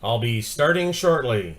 I'll be starting shortly.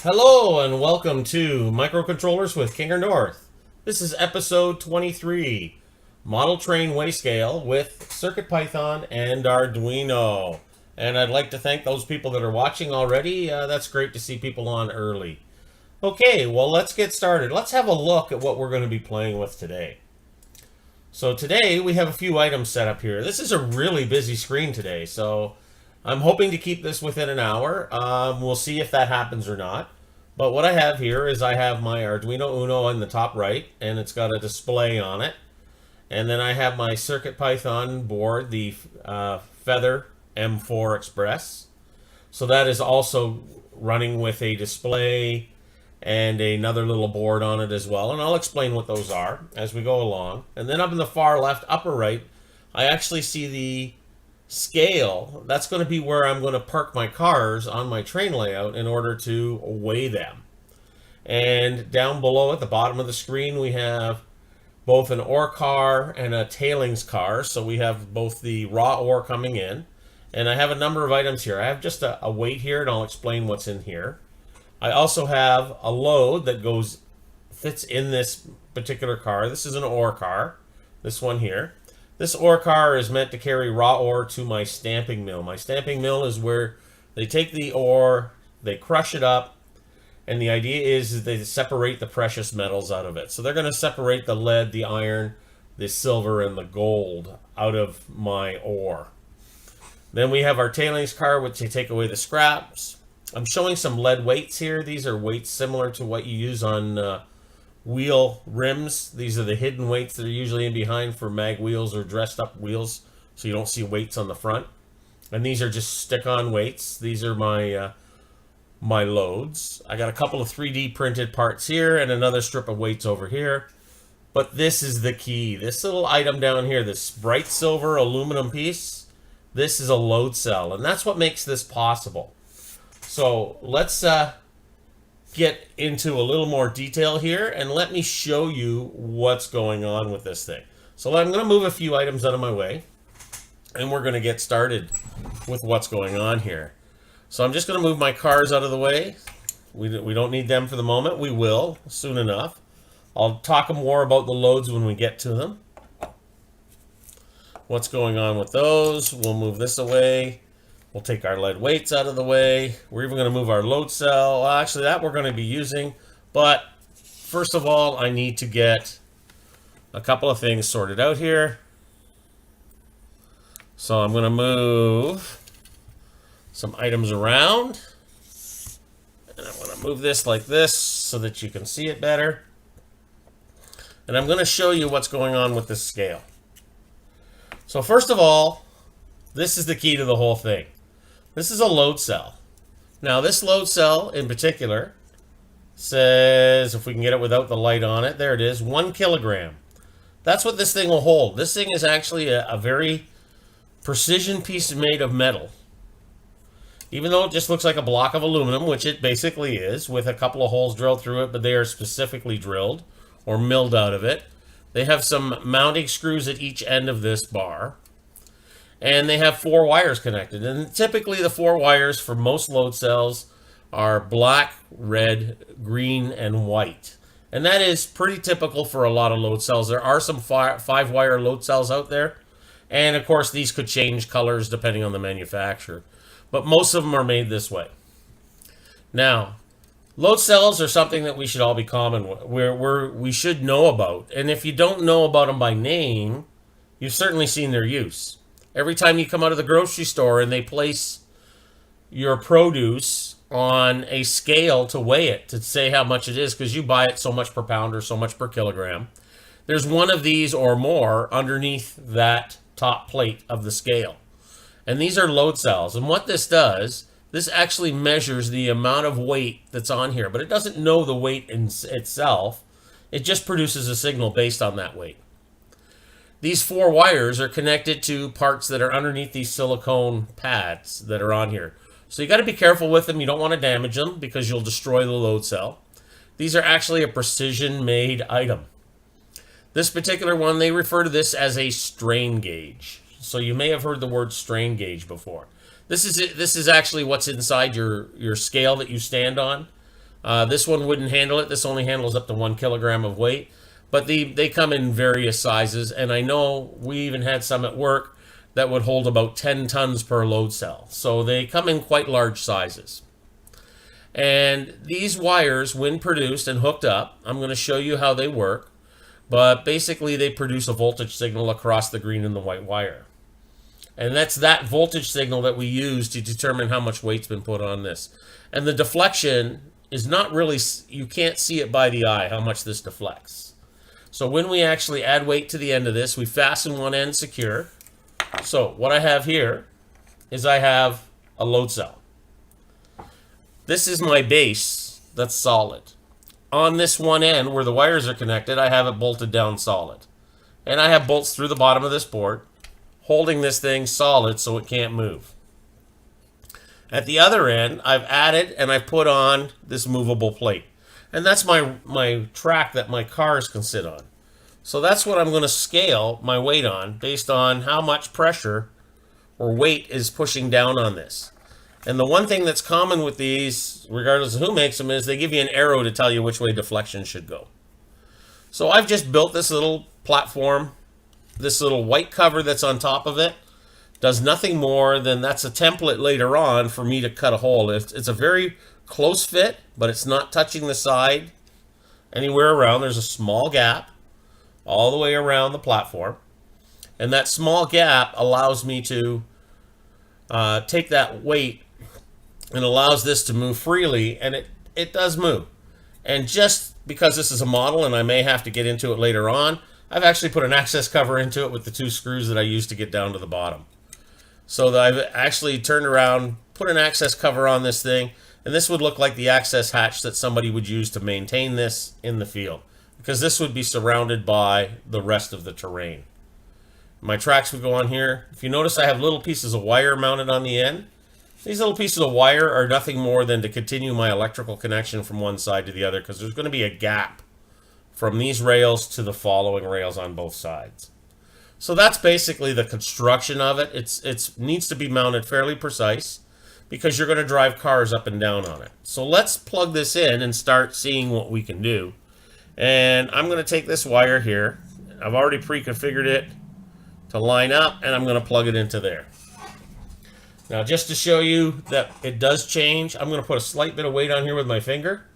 Hello and welcome to Microcontrollers with kingernorth. This is episode 23, Model Train Wayscale with CircuitPython and Arduino. And I'd like to thank those people that are watching already. That's great to see people on early. Okay, well, let's get started. Let's have a look at what we're going to be playing with today. So today we have a few items set up here. This is a really busy screen today, so I'm hoping to keep this within an hour. We'll see if that happens or not. But what I have here is I have my Arduino Uno in the top right, and it's got a display on it. And then I have my CircuitPython board, the Feather M4 Express. So that is also running with a display and another little board on it as well. And I'll explain what those are as we go along. And then up in the far left, upper right, I actually see the scale. That's going to be where I'm going to park my cars on my train layout in order to weigh them. And down below at the bottom of the screen we have both an ore car and a tailings car. So we have both the raw ore coming in, and I have a number of items here. I have just a weight here, and I'll explain what's in here. I also have a load that fits in this particular car. This is an ore car, this one here. This ore car is meant to carry raw ore to my stamping mill. My stamping mill is where they take the ore, they crush it up, and the idea is they separate the precious metals out of it. So they're going to separate the lead, the iron, the silver, and the gold out of my ore. Then we have our tailings car, which they take away the scraps. I'm showing some lead weights here. These are weights similar to what you use on wheel rims. These are the hidden weights that are usually in behind for mag wheels or dressed up wheels, so you don't see weights on the front. And these are just stick-on weights. These are my my loads. I got a couple of 3D printed parts here and another strip of weights over here. But this is the key. This little item down here, this bright silver aluminum piece, this is a load cell, and that's what makes this possible. So let's get into a little more detail here, and let me show you what's going on with this thing. So I'm going to move a few items out of my way, and we're going to get started with what's going on here. So I'm just going to move my cars out of the way. We don't need them for the moment. We will soon enough. I'll talk more about the loads when we get to them. What's going on with those? We'll move this away. We'll take our lead weights out of the way. We're even going to move our load cell. Well, actually, that we're going to be using. But first of all, I need to get a couple of things sorted out here. So I'm going to move some items around. And I'm going to move this like this so that you can see it better. And I'm going to show you what's going on with this scale. So first of all, this is the key to the whole thing. This is a load cell. Now this load cell in particular says, if we can get it without the light on it, there it is, 1 kilogram. That's what this thing will hold. This thing is actually a very precision piece made of metal. Even though it just looks like a block of aluminum, which it basically is, with a couple of holes drilled through it, but they are specifically drilled or milled out of it. They have some mounting screws at each end of this bar. And they have 4 wires connected. And typically the 4 wires for most load cells are black, red, green, and white. And that is pretty typical for a lot of load cells. There are some 5-wire load cells out there. And of course these could change colors depending on the manufacturer. But most of them are made this way. Now, load cells are something that we should all be common with. We should know about. And if you don't know about them by name, you've certainly seen their use. Every time you come out of the grocery store and they place your produce on a scale to weigh it, to say how much it is, because you buy it so much per pound or so much per kilogram. There's one of these or more underneath that top plate of the scale. And these are load cells. And what this does, this actually measures the amount of weight that's on here, but it doesn't know the weight in itself. It just produces a signal based on that weight. These 4 wires are connected to parts that are underneath these silicone pads that are on here. So you got to be careful with them. You don't want to damage them because you'll destroy the load cell. These are actually a precision-made item. This particular one, they refer to this as a strain gauge. So you may have heard the word strain gauge before. This is actually what's inside your scale that you stand on. This one wouldn't handle it. This only handles up to 1 kilogram of weight. But they come in various sizes, and I know we even had some at work that would hold about 10 tons per load cell. So they come in quite large sizes. And these wires, when produced and hooked up, I'm going to show you how they work, but basically they produce a voltage signal across the green and the white wire. And that's that voltage signal that we use to determine how much weight's been put on this. And the deflection is not really, you can't see it by the eye how much this deflects. So when we actually add weight to the end of this, we fasten one end secure. So what I have here is I have a load cell. This is my base that's solid. On this one end where the wires are connected, I have it bolted down solid. And I have bolts through the bottom of this board holding this thing solid so it can't move. At the other end, I've added and I've put on this movable plate. And that's my track that my cars can sit on. So that's what I'm going to scale my weight on based on how much pressure or weight is pushing down on this. And the one thing that's common with these, regardless of who makes them, is they give you an arrow to tell you which way deflection should go. So I've just built this little platform. This little white cover that's on top of it does nothing more than that's a template later on for me to cut a hole. It's a very close fit, but it's not touching the side anywhere around. There's a small gap all the way around the platform. And that small gap allows me to take that weight and allows this to move freely, and it does move. And just because this is a model, and I may have to get into it later on, I've actually put an access cover into it with the 2 screws that I used to get down to the bottom. So that I've actually turned around, put an access cover on this thing, and this would look like the access hatch that somebody would use to maintain this in the field, because this would be surrounded by the rest of the terrain. My tracks would go on here. If you notice, I have little pieces of wire mounted on the end. These little pieces of wire are nothing more than to continue my electrical connection from one side to the other, because there's going to be a gap from these rails to the following rails on both sides. So that's basically the construction of it. It needs to be mounted fairly precise because you're going to drive cars up and down on it. So let's plug this in and start seeing what we can do. And I'm going to take this wire here. I've already pre-configured it to line up, and I'm going to plug it into there. Now, just to show you that it does change, I'm going to put a slight bit of weight on here with my finger.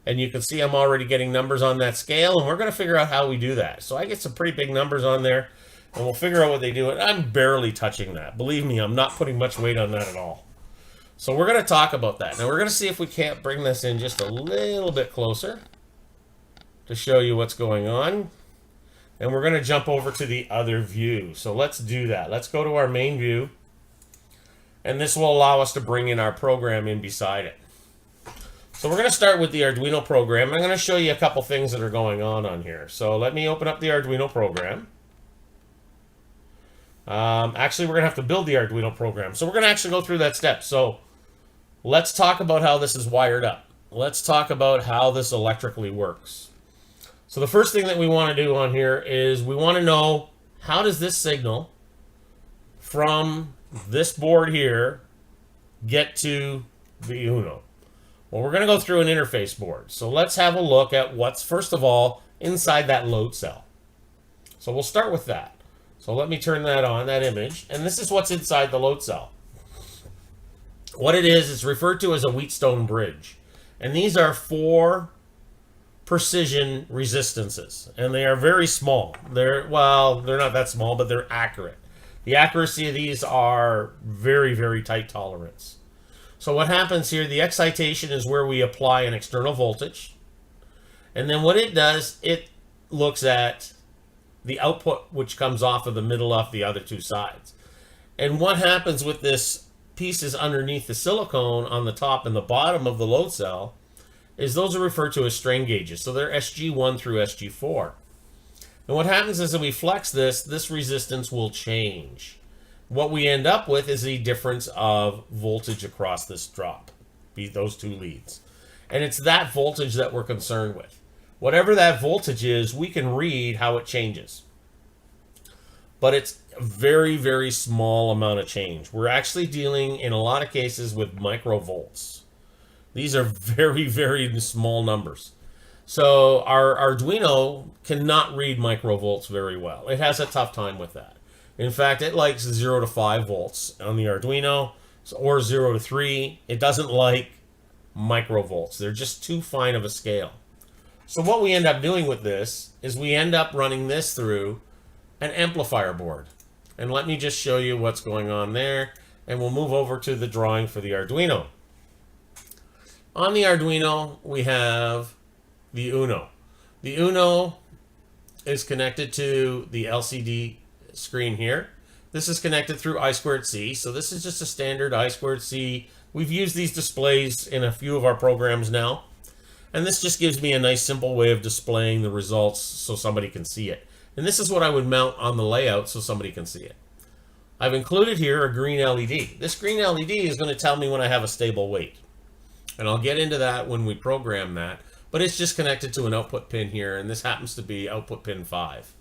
And you can see I'm already getting numbers on that scale, and we're going to figure out how we do that. So I get some pretty big numbers on there, and we'll figure out what they do. And I'm barely touching that. Believe me, I'm not putting much weight on that at all. So we're going to talk about that. Now we're going to see if we can't bring this in just a little bit closer to show you what's going on. And we're going to jump over to the other view. So let's do that. Let's go to our main view. And this will allow us to bring in our program in beside it. So we're going to start with the Arduino program. I'm going to show you a couple things that are going on here. So let me open up the Arduino program. Actually, we're going to have to build the Arduino program. So we're going to actually go through that step. So let's talk about how this is wired up. Let's talk about how this electrically works. So the first thing that we want to do on here is we want to know, how does this signal from this board here get to the Uno? Well, we're going to go through an interface board. So let's have a look at what's, first of all, inside that load cell. So we'll start with that. So let me turn that on, that image. And this is what's inside the load cell. What it is, it's referred to as a Wheatstone bridge. And these are 4 precision resistances. And they are very small. Well, they're not that small, but they're accurate. The accuracy of these are very, very tight tolerance. So what happens here, the excitation is where we apply an external voltage. And then what it does, it looks at the output which comes off of the middle of the other two sides. And what happens with this pieces underneath the silicone on the top and the bottom of the load cell is those are referred to as strain gauges. So they're SG1 through SG4. And what happens is that we flex this resistance will change. What we end up with is a difference of voltage across this drop, those two leads. And it's that voltage that we're concerned with. Whatever that voltage is, we can read how it changes. But it's a very, very small amount of change. We're actually dealing, in a lot of cases, with microvolts. These are very, very small numbers. So our Arduino cannot read microvolts very well. It has a tough time with that. In fact, it likes 0 to 5 volts on the Arduino, or 0 to 3. It doesn't like microvolts. They're just too fine of a scale. So what we end up doing with this is we end up running this through an amplifier board. And let me just show you what's going on there, and we'll move over to the drawing for the Arduino. On the Arduino, we have the Uno. The Uno is connected to the LCD screen here. This is connected through I2C, so this is just a standard I2C. We've used these displays in a few of our programs now, and this just gives me a nice simple way of displaying the results so somebody can see it. And this is what I would mount on the layout so somebody can see it. I've included here a green LED. This green LED is going to tell me when I have a stable weight, and I'll get into that when we program that, but it's just connected to an output pin here, and this happens to be output pin 5.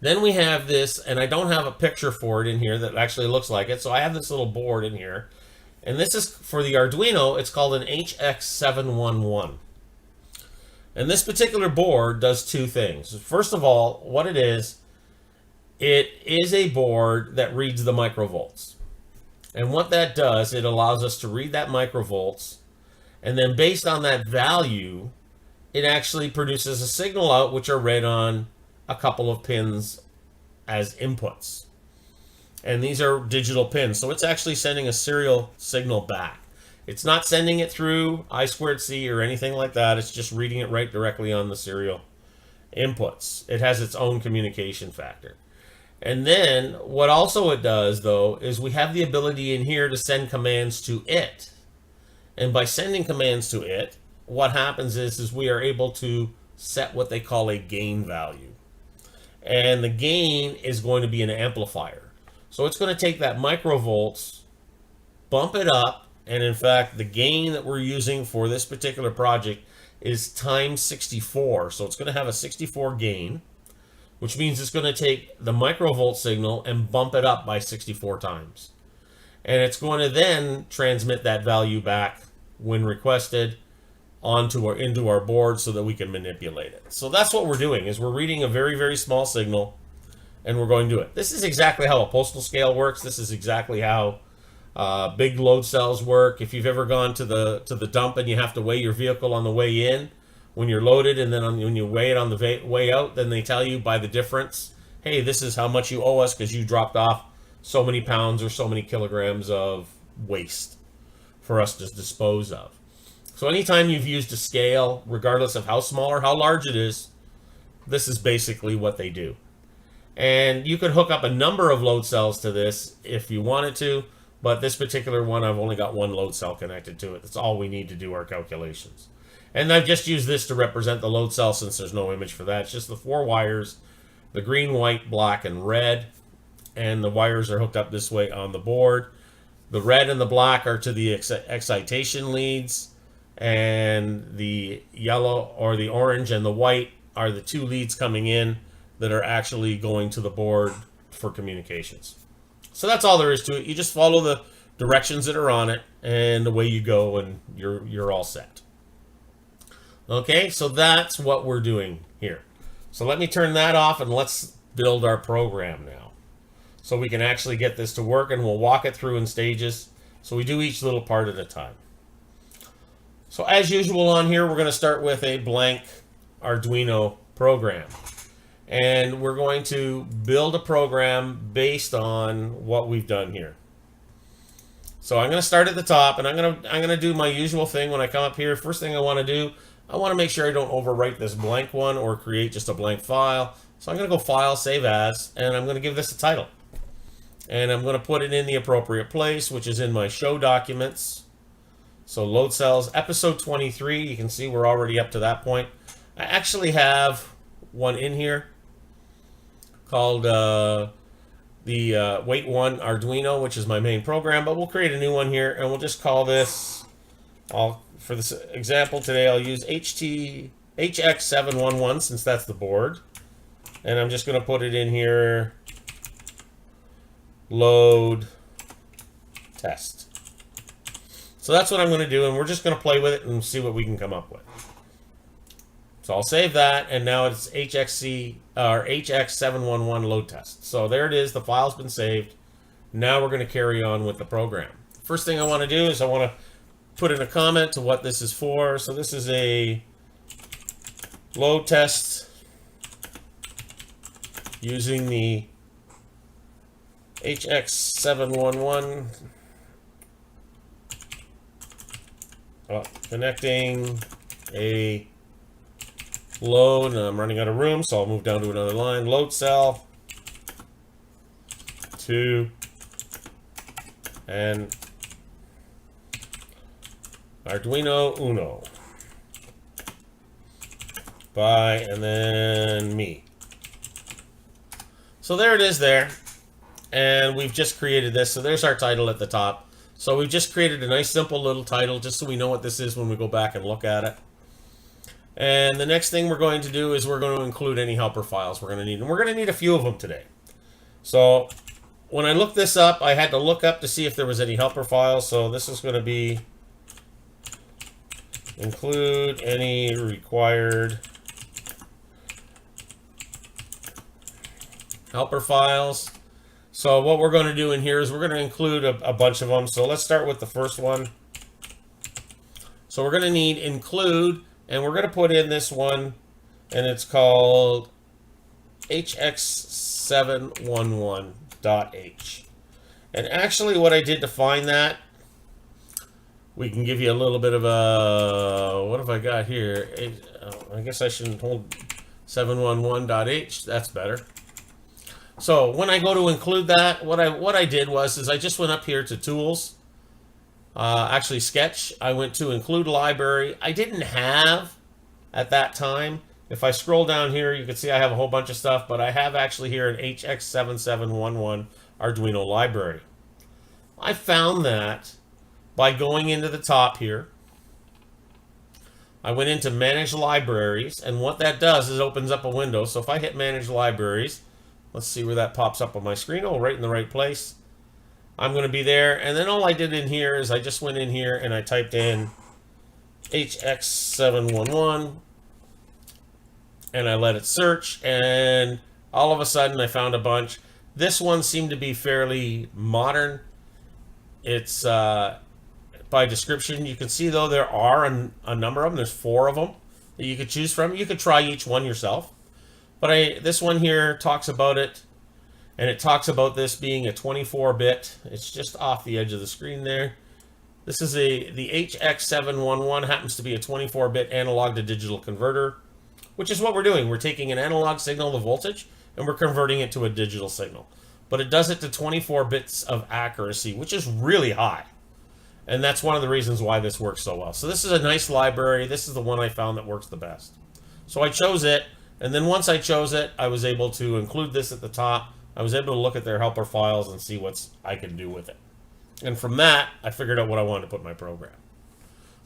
Then we have this, and I don't have a picture for it in here that actually looks like it, so I have this little board in here, and this is for the Arduino. It's called an HX711. And this particular board does two things. First of all, what it is a board that reads the microvolts. And what that does, it allows us to read that microvolts, and then based on that value, it actually produces a signal out which are read on a couple of pins as inputs. And these are digital pins, so it's actually sending a serial signal back. It's not sending it through I2C or anything like that. It's just reading it right directly on the serial inputs. It has its own communication factor. And then what also it does, though, is we have the ability in here to send commands to it. And by sending commands to it, what happens is we are able to set what they call a gain value. And the gain is going to be an amplifier. So it's going to take that microvolts, bump it up, and in fact, the gain that we're using for this particular project is times 64. So it's going to have a 64 gain, which means it's going to take the microvolt signal and bump it up by 64 times. And it's going to then transmit that value back when requested into our board so that we can manipulate it. So that's what we're doing, is we're reading a very, very small signal and we're going to do it. This is exactly how a postal scale works. This is exactly how big load cells work. If you've ever gone to the dump and you have to weigh your vehicle on the way in when you're loaded, and then when you weigh it on the way out, then they tell you by the difference, hey, this is how much you owe us because you dropped off so many pounds or so many kilograms of waste for us to dispose of. So anytime you've used a scale, regardless of how small or how large it is, this is basically what they do. And you could hook up a number of load cells to this if you wanted to, but this particular one, I've only got one load cell connected to it. That's all we need to do our calculations. And I've just used this to represent the load cell since there's no image for that. It's just the 4 wires, the green, white, black, and red. And the wires are hooked up this way on the board. The red and the black are to the excitation leads, and the yellow or the orange and the white are the 2 leads coming in that are actually going to the board for communications. So that's all there is to it. You just follow the directions that are on it, and away you go, and you're all set. Okay, so that's what we're doing here. So let me turn that off, and let's build our program now, so we can actually get this to work, and we'll walk it through in stages. So we do each little part at a time. So as usual on here, we're going to start with a blank Arduino program. And we're going to build a program based on what we've done here. So I'm going to start at the top, and I'm going to do my usual thing when I come up here. First thing I want to do, I want to make sure I don't overwrite this blank one or create just a blank file. So I'm going to go File, Save As, and I'm going to give this a title. And I'm going to put it in the appropriate place, which is in my Show Documents. So Load Cells, Episode 23. You can see we're already up to that point. I actually have one in here called the Wait 1 Arduino, which is my main program, but we'll create a new one here, and we'll just call this, for this example today, I'll use HX711 since that's the board. And I'm just going to put it in here, load test. So that's what I'm going to do, and we're just going to play with it and see what we can come up with. So I'll save that, and now it's HX711 load test. So there it is, the file's been saved. Now we're going to carry on with the program. First thing I want to do is I want to put in a comment to what this is for. So this is a load test using the HX711 connecting a load, and I'm running out of room, so I'll move down to another line. Load cell to and Arduino Uno by, and then me. So there it is there, and we've just created this. So there's our title at the top. So we've just created a nice simple little title just so we know what this is when we go back and look at it. And the next thing we're going to do is we're going to include any helper files we're going to need. And we're going to need a few of them today. So when I looked this up, I had to look up to see if there was any helper files. So this is going to be include any required helper files. So what we're going to do in here is we're going to include a bunch of them. So let's start with the first one. So we're going to need include, and we're going to put in this one, and it's called HX711.h. And actually what I did to find that, we can give you a little bit of a, what have I got here? I guess I shouldn't hold 711.h. That's better. So when I go to include that, what I did was I just went up here to Tools, actually Sketch. I went to Include Library. I didn't have at that time. If I scroll down here, you can see I have a whole bunch of stuff, but I have actually here an HX7711 Arduino library. I found that by going into the top here. I went into Manage Libraries, and what that does is it opens up a window. So if I hit Manage Libraries, let's see where that pops up on my screen. Oh, right in the right place. I'm going to be there. And then all I did in here is I just went in here and I typed in HX711 and I let it search. And all of a sudden I found a bunch. This one seemed to be fairly modern. It's by description. You can see though there are a number of them. There's 4 of them that you could choose from. You could try each one yourself. But this one here talks about it, and it talks about this being a 24-bit. It's just off the edge of the screen there. This is the HX711 happens to be a 24-bit analog to digital converter, which is what we're doing. We're taking an analog signal, the voltage, and we're converting it to a digital signal. But it does it to 24 bits of accuracy, which is really high. And that's one of the reasons why this works so well. So this is a nice library. This is the one I found that works the best. So I chose it. And then once I chose it, I was able to include this at the top. I was able to look at their helper files and see what I could do with it. And from that, I figured out what I wanted to put in my program.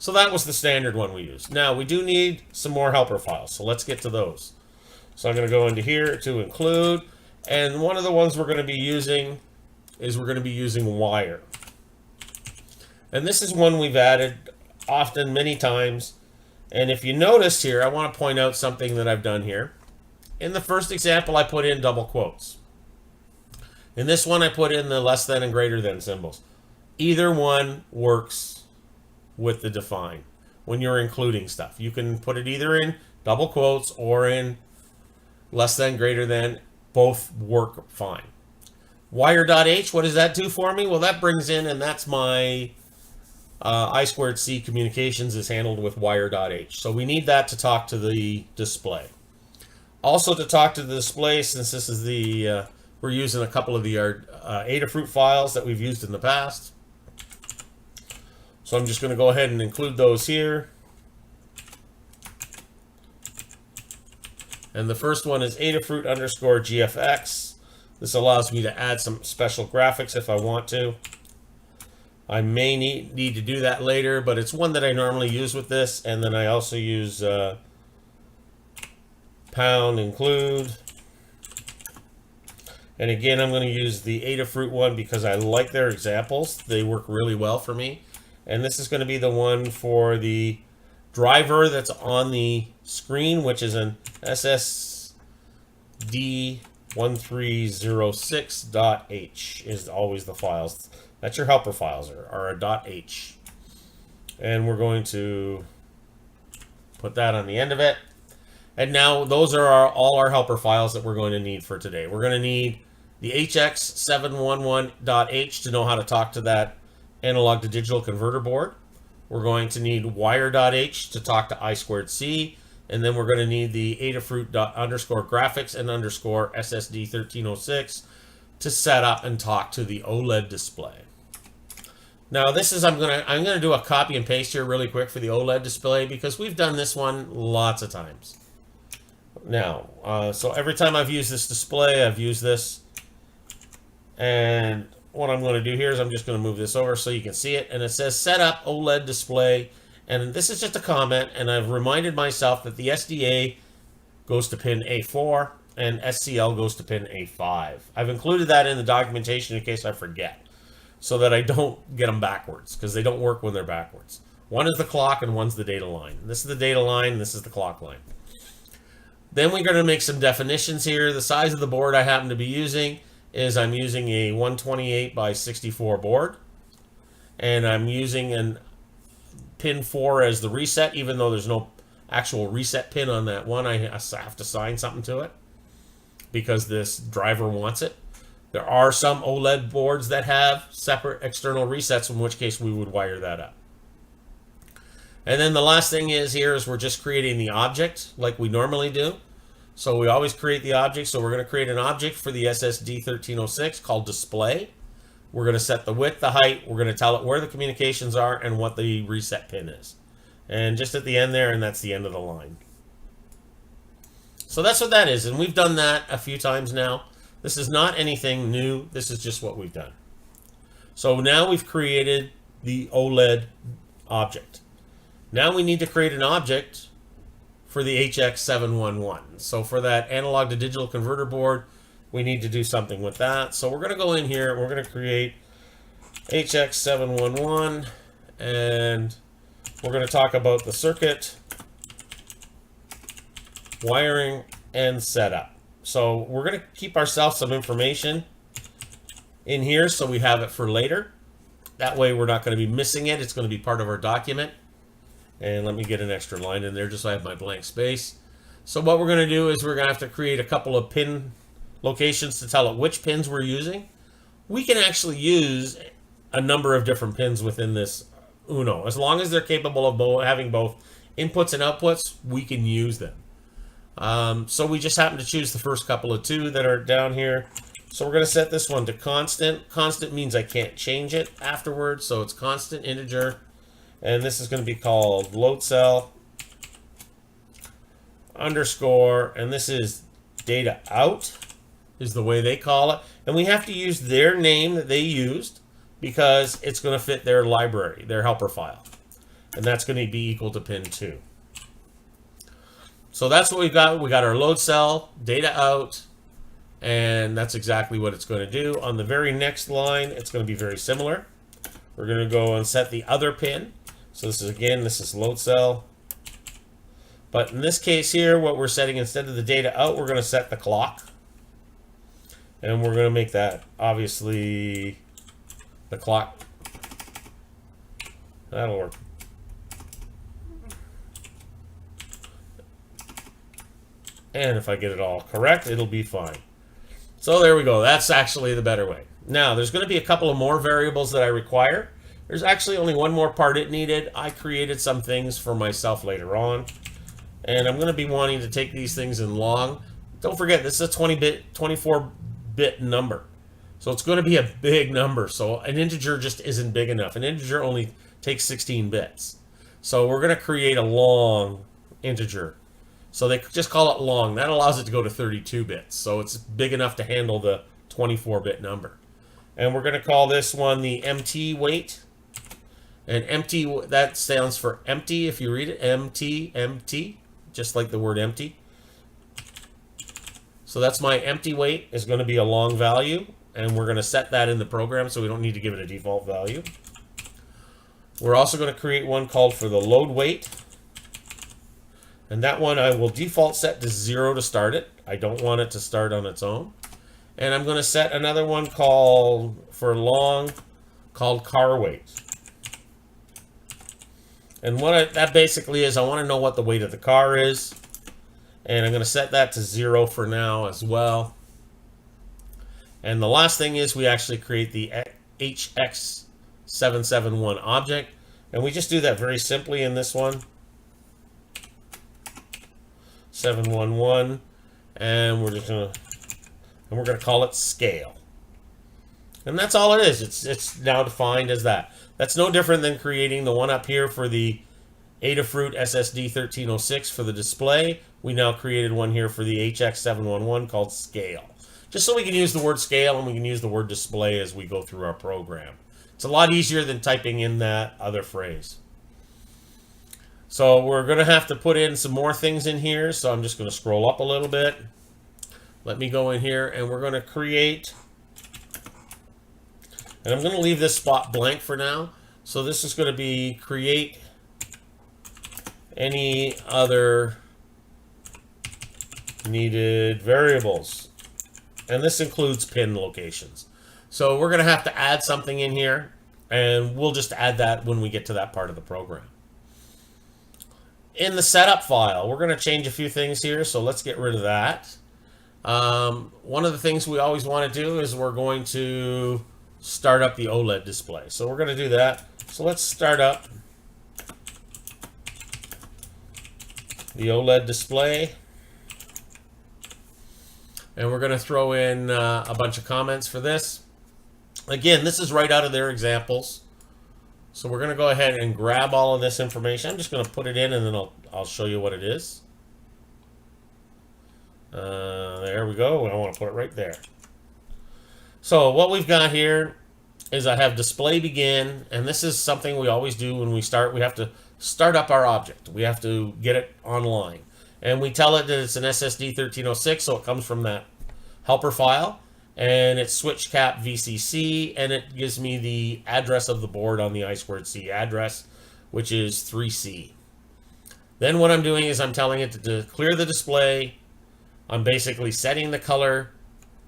So that was the standard one we used. Now, we do need some more helper files, so let's get to those. So I'm going to go into here to include, and one of the ones we're going to be using is we're going to be using wire. And this is one we've added often, many times. And if you notice here, I want to point out something that I've done here. In the first example, I put in double quotes. In this one, I put in the less than and greater than symbols. Either one works with the define when you're including stuff. You can put it either in double quotes or in less than, greater than. Both work fine. Wire.h, what does that do for me? Well, that brings in, and that's my I2C communications is handled with wire.h. So we need that to talk to the display. Also to talk to the display, since this is the, we're using a couple of the Adafruit files that we've used in the past. So I'm just going to go ahead and include those here. And the first one is Adafruit_GFX. This allows me to add some special graphics if I want to. I may need to do that later, but it's one that I normally use with this. And then I also use pound include. And again, I'm going to use the Adafruit one because I like their examples. They work really well for me. And this is going to be the one for the driver that's on the screen, which is an SSD1306.h is always the files. That's your helper files are a .h. And we're going to put that on the end of it. And now those are all our helper files that we're going to need for today. We're going to need the HX711.h to know how to talk to that analog to digital converter board. We're going to need wire.h to talk to I2C. And then we're going to need the Adafruit._graphics and _SSD1306 to set up and talk to the OLED display. Now this is, I'm gonna do a copy and paste here really quick for the OLED display because we've done this one lots of times. Now, so every time I've used this display, I've used this. And what I'm going to do here is I'm just going to move this over so you can see it. And it says set up OLED display. And this is just a comment. And I've reminded myself that the SDA goes to pin A4 and SCL goes to pin A5. I've included that in the documentation in case I forget, so that I don't get them backwards, because they don't work when they're backwards. One is the clock and one's the data line. This is the data line, this is the clock line. Then we're going to make some definitions here. The size of the board I happen to be using is I'm using a 128 by 64 board. And I'm using an pin 4 as the reset, even though there's no actual reset pin on that one. I have to assign something to it because this driver wants it. There are some OLED boards that have separate external resets, in which case we would wire that up. And then the last thing is here is we're just creating the object like we normally do. So we always create the object. So we're going to create an object for the SSD 1306 called display. We're going to set the width, the height. We're going to tell it where the communications are and what the reset pin is. And just at the end there, and that's the end of the line. So that's what that is. And we've done that a few times now. This is not anything new. This is just what we've done. So now we've created the OLED object. Now we need to create an object for the HX711. So for that analog to digital converter board, we need to do something with that. So we're going to go in here, we're going to create HX711, and we're going to talk about the circuit, wiring, and setup. So we're going to keep ourselves some information in here so we have it for later. That way we're not going to be missing it. It's going to be part of our document. And let me get an extra line in there just so I have my blank space. So what we're going to do is we're going to have to create a couple of pin locations to tell it which pins we're using. We can actually use a number of different pins within this Uno. As long as they're capable of having both inputs and outputs, we can use them. So we just happen to choose the first couple of two that are down here. So we're going to set this one to constant. Constant means I can't change it afterwards, so it's constant integer. And this is going to be called load cell underscore, and this is data out is the way they call it. And we have to use their name that they used because it's going to fit their library, their helper file. And that's going to be equal to pin 2. So that's what we've got. We got our load cell, data out, and that's exactly what it's going to do. On the very next line, it's going to be very similar. We're going to go and set the other pin. So this is, again, this is load cell. But in this case here, what we're setting, instead of the data out, we're going to set the clock. And we're going to make that, obviously, the clock. That'll work. And if I get it all correct, it'll be fine. So there we go. That's actually the better way. Now, there's going to be a couple of more variables that I require. There's actually only one more part it needed. I created some things for myself later on. And I'm going to be wanting to take these things in long. Don't forget, this is a 24-bit number. So it's going to be a big number. So an integer just isn't big enough. An integer only takes 16 bits. So we're going to create a long integer. So they just call it long. That allows it to go to 32 bits. So it's big enough to handle the 24-bit number. And we're going to call this one the MT weight. And empty, that stands for empty if you read it. MT, just like the word empty. So that's my empty weight is going to be a long value. And we're going to set that in the program so we don't need to give it a default value. We're also going to create one called for the load weight. And that one I will default set to 0 to start it. I don't want it to start on its own. And I'm going to set another one called for long called car weight. And what that basically is, I want to know what the weight of the car is. And I'm going to set that to 0 for now as well. And the last thing is we actually create the HX771 object. And we just do that very simply in this one. 711. And we're going to call it scale. And that's all it is. It's now defined as that. That's no different than creating the one up here for the Adafruit SSD 1306 for the display. We now created one here for the HX711 called scale. Just so we can use the word scale and we can use the word display as we go through our program. It's a lot easier than typing in that other phrase. So we're going to have to put in some more things in here. So I'm just going to scroll up a little bit. Let me go in here and we're going to create, and I'm going to leave this spot blank for now. So this is going to be create any other needed variables. And this includes pin locations. So we're going to have to add something in here, and we'll just add that when we get to that part of the program. In the setup file, we're going to change a few things here, so let's get rid of that. One of the things we always want to do is we're going to start up the OLED display. So we're going to do that. So let's start up the OLED display. And we're going to throw in a bunch of comments for this. Again, this is right out of their examples. So we're going to go ahead and grab all of this information. I'm just going to put it in and then I'll show you what it is. There we go. I want to put it right there. So what we've got here is I have display begin, and this is something we always do when we start. We have to start up our object. We have to get it online. And we tell it that it's an SSD 1306, so it comes from that helper file. And it's switch cap VCC, and it gives me the address of the board on the I2C address, which is 3C. Then what I'm doing is I'm telling it to clear the display. I'm basically setting the color,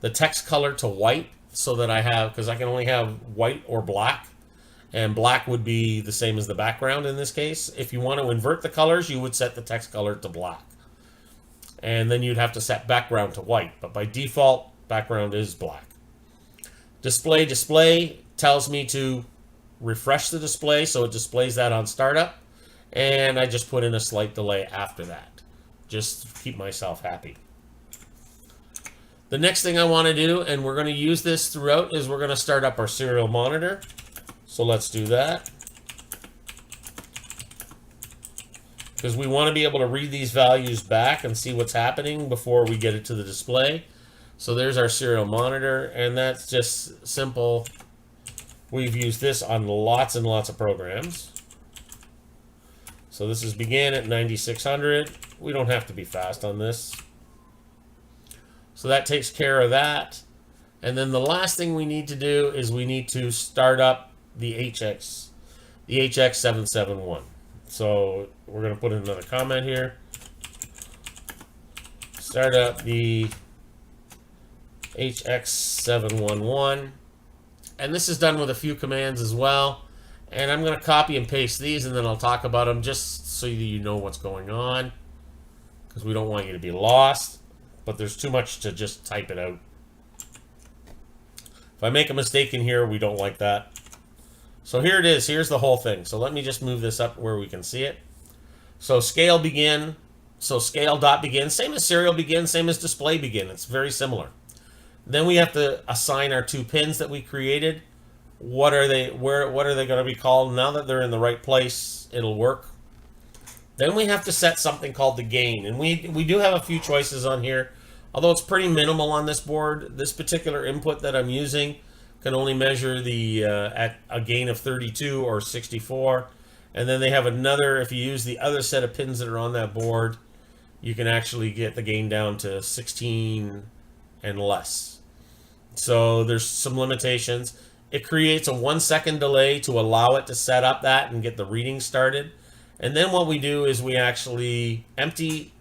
the text color to white, so that I have, because I can only have white or black. And black would be the same as the background in this case. If you want to invert the colors, you would set the text color to black. And then you'd have to set background to white. But by default, background is black. Display tells me to refresh the display, so it displays that on startup. And I just put in a slight delay after that. Just to keep myself happy. The next thing I want to do, and we're going to use this throughout, is we're going to start up our serial monitor. So let's do that. Because we want to be able to read these values back and see what's happening before we get it to the display. So there's our serial monitor, and that's just simple. We've used this on lots and lots of programs. So this is begin at 9600. We don't have to be fast on this. So that takes care of that. And then the last thing we need to do is we need to start up the HX771. So we're going to put in another comment here. Start up the HX711. And this is done with a few commands as well. And I'm going to copy and paste these, and then I'll talk about them just so you know what's going on, because we don't want you to be lost. But there's too much to just type it out. If I make a mistake in here, we don't like that. So here it is. Here's the whole thing. So let me just move this up where we can see it. So scale begin. So scale dot begin. Same as serial begin. Same as display begin. It's very similar. Then we have to assign our 2 pins that we created. What are they? What are they going to be called? Now that they're in the right place, it'll work. Then we have to set something called the gain. And we do have a few choices on here. Although it's pretty minimal on this board. This particular input that I'm using can only measure the at a gain of 32 or 64. And then they have another, if you use the other set of pins that are on that board, you can actually get the gain down to 16 and less. So there's some limitations. It creates a 1-second delay to allow it to set up that and get the reading started. And then what we do is we actually empty,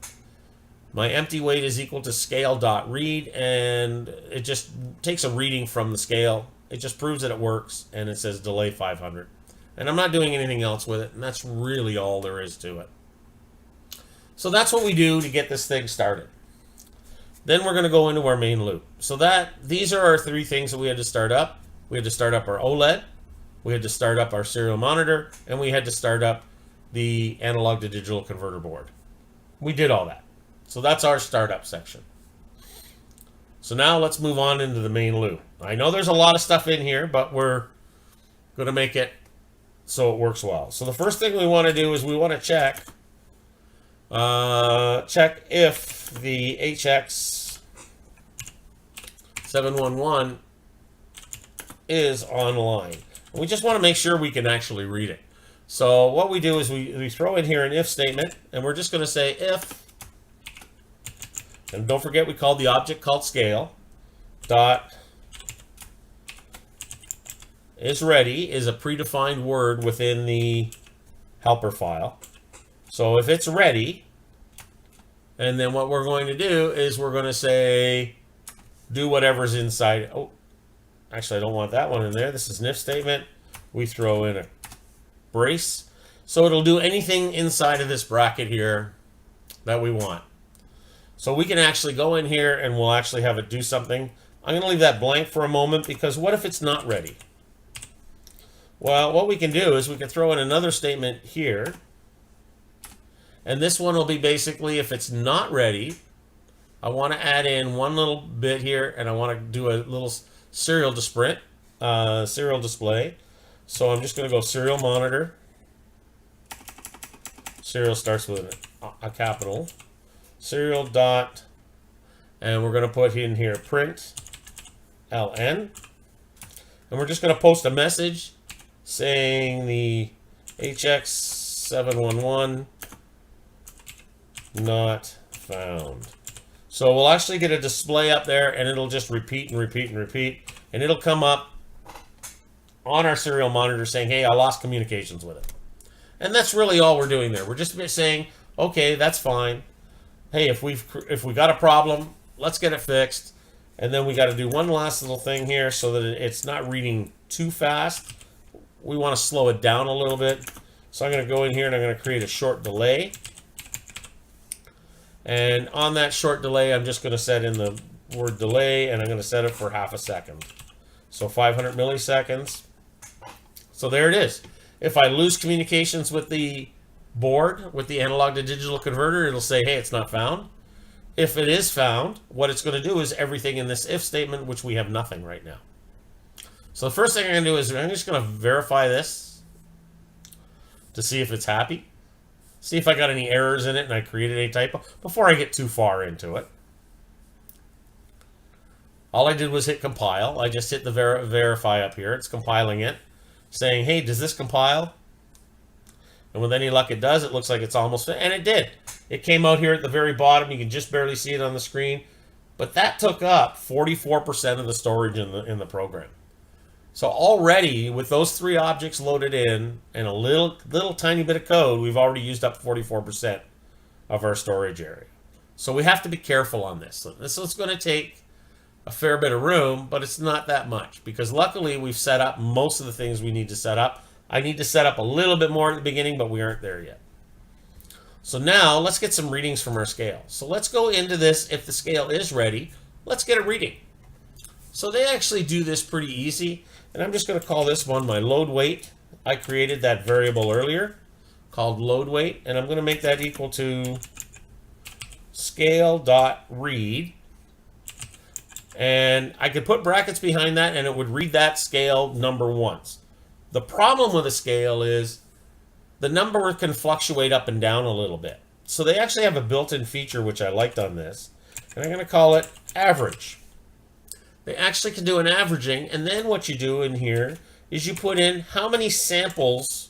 my empty weight is equal to scale.read, and it just takes a reading from the scale. It just proves that it works, and it says delay 500. And I'm not doing anything else with it, and that's really all there is to it. So that's what we do to get this thing started. Then we're going to go into our main loop. So these are our 3 things that we had to start up. We had to start up our OLED, we had to start up our serial monitor, and we had to start up the analog to digital converter board. We did all that. So that's our startup section. So now let's move on into the main loop. I know there's a lot of stuff in here, but we're going to make it so it works well. So the first thing we want to do is we want to check if the HX711 is online. We just want to make sure we can actually read it. So what we do is we throw in here an if statement, and we're just going to say if, and don't forget we called the object called scale, dot is ready is a predefined word within the helper file. So if it's ready, and then what we're going to do is we're going to say do whatever's inside. Oh, actually I don't want that one in there. This is an if statement. We throw in a brace. So it'll do anything inside of this bracket here that we want. So we can actually go in here and we'll actually have it do something. I'm going to leave that blank for a moment because what if it's not ready? Well, what we can do is we can throw in another statement here. And this one will be basically if it's not ready, I want to add in one little bit here and I want to do a little serial display. So I'm just going to go serial monitor. Serial starts with a capital. Serial dot, and we're going to put in here print ln. And we're just going to post a message saying the HX711 not found. So we'll actually get a display up there and it'll just repeat and repeat and repeat. And it'll come up on our serial monitor saying, hey, I lost communications with it. And that's really all we're doing there. We're just saying, okay, that's fine. Hey, if we got a problem, let's get it fixed. And then we got to do one last little thing here so that it's not reading too fast. We want to slow it down a little bit. So I'm going to go in here and I'm going to create a short delay. And on that short delay, I'm just going to set in the word delay, and I'm going to set it for ½ second. So 500 milliseconds. So there it is. If I lose communications with the board, with the analog to digital converter, it'll say, hey, it's not found. If it is found, what it's going to do is everything in this if statement, which we have nothing right now. So the first thing I'm going to do is I'm just going to verify this to see if it's happy. See if I got any errors in it and I created a typo before I get too far into it. All I did was hit compile. I just hit the verify up here. It's compiling it, saying, hey, does this compile? And with any luck it does. It looks like it's almost, and it did. It came out here at the very bottom. You can just barely see it on the screen. But that took up 44% of the storage in the program. So already, with those 3 objects loaded in and a little tiny bit of code, we've already used up 44% of our storage area. So we have to be careful on this. So this is going to take a fair bit of room, but it's not that much because luckily we've set up most of the things we need to set up. I need to set up a little bit more at the beginning, but we aren't there yet. So now let's get some readings from our scale. So let's go into this. If the scale is ready, let's get a reading. So they actually do this pretty easy. And I'm just going to call this one my load weight. I created that variable earlier called load weight, and I'm going to make that equal to scale.read. And I could put brackets behind that, and it would read that scale number once. The problem with a scale is the number can fluctuate up and down a little bit. So they actually have a built-in feature which I liked on this, and I'm going to call it average. They actually can do an averaging, and then what you do in here is you put in how many samples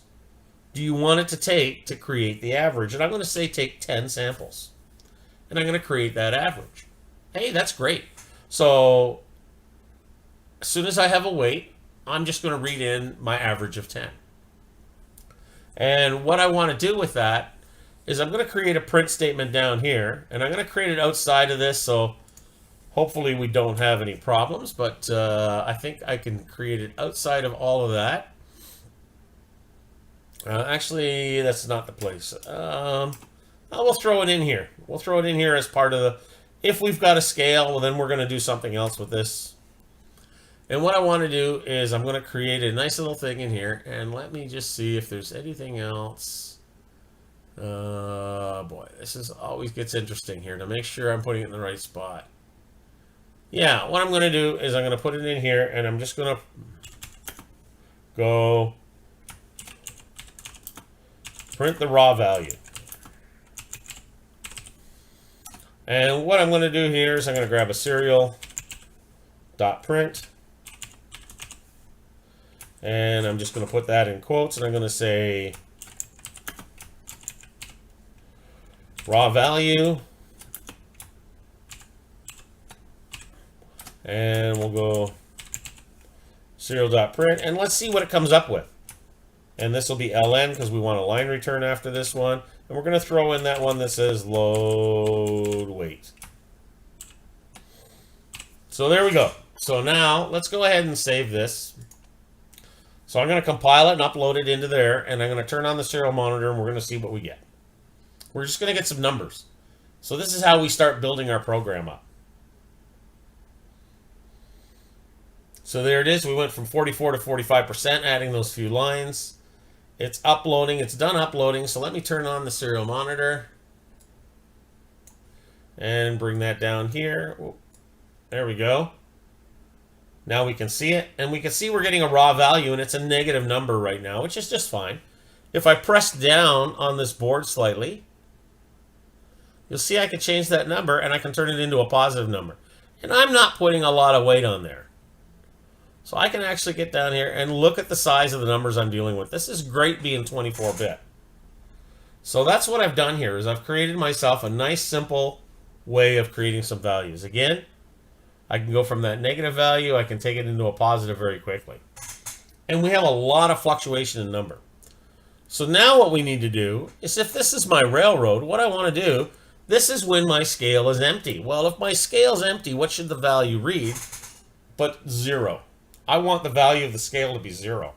do you want it to take to create the average. And I'm going to say take 10 samples. And I'm going to create that average. Hey, that's great. So as soon as I have a weight, I'm just going to read in my average of 10. And what I want to do with that is I'm going to create a print statement down here, and I'm going to create it outside of this, so hopefully we don't have any problems, but I think I can create it outside of all of that. Actually, that's not the place. We'll throw it in here. We'll throw it in here as part of the... If we've got a scale, well, then we're going to do something else with this. And what I want to do is I'm going to create a nice little thing in here, and let me just see if there's anything else. Boy, this is always gets interesting here to make sure I'm putting it in the right spot. Yeah, what I'm going to do is I'm going to put it in here, and I'm just going to go print the raw value. And what I'm going to do here is I'm going to grab a serial.print, and I'm just going to put that in quotes, and I'm going to say raw value, and we'll go serial.print, and let's see what it comes up with. And this will be ln because we want a line return after this one. And we're going to throw in that one that says load weight. So there we go. So now let's go ahead and save this. So I'm going to compile it and upload it into there. And I'm going to turn on the serial monitor and we're going to see what we get. We're just going to get some numbers. So this is how we start building our program up. So there it is. We went from 44 to 45%, adding those few lines. It's uploading. It's done uploading. So let me turn on the serial monitor and bring that down here. There we go. Now we can see it, and we can see we're getting a raw value, and it's a negative number right now, which is just fine. If I press down on this board slightly, you'll see I can change that number, and I can turn it into a positive number. And I'm not putting a lot of weight on there. So I can actually get down here and look at the size of the numbers I'm dealing with. This is great being 24-bit. So that's what I've done here is I've created myself a nice simple way of creating some values. Again, I can go from that negative value, I can take it into a positive very quickly. And we have a lot of fluctuation in number. So now what we need to do is if this is my railroad, what I want to do, this is when my scale is empty. Well, if my scale is empty, what should the value read? But 0. I want the value of the scale to be 0.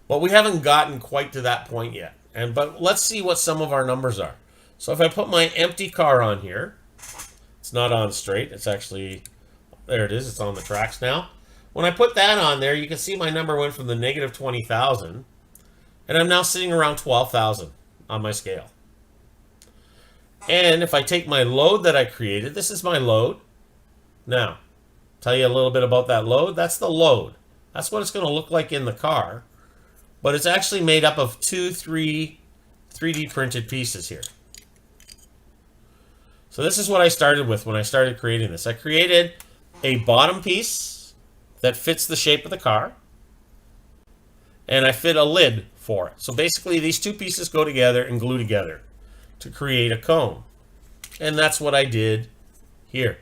But we haven't gotten quite to that point yet. But let's see what some of our numbers are. So if I put my empty car on here, it's not on straight. It's actually, there it is. It's on the tracks now. When I put that on there, you can see my number went from the negative 20,000, and I'm now sitting around 12,000 on my scale. And if I take my load that I created, this is my load. Now, tell you a little bit about that load. That's the load. That's what it's going to look like in the car. But it's actually made up of 3D printed pieces here. So this is what I started with when I started creating this. I created a bottom piece that fits the shape of the car. And I fit a lid for it. So basically these two pieces go together and glue together to create a cone. And that's what I did here.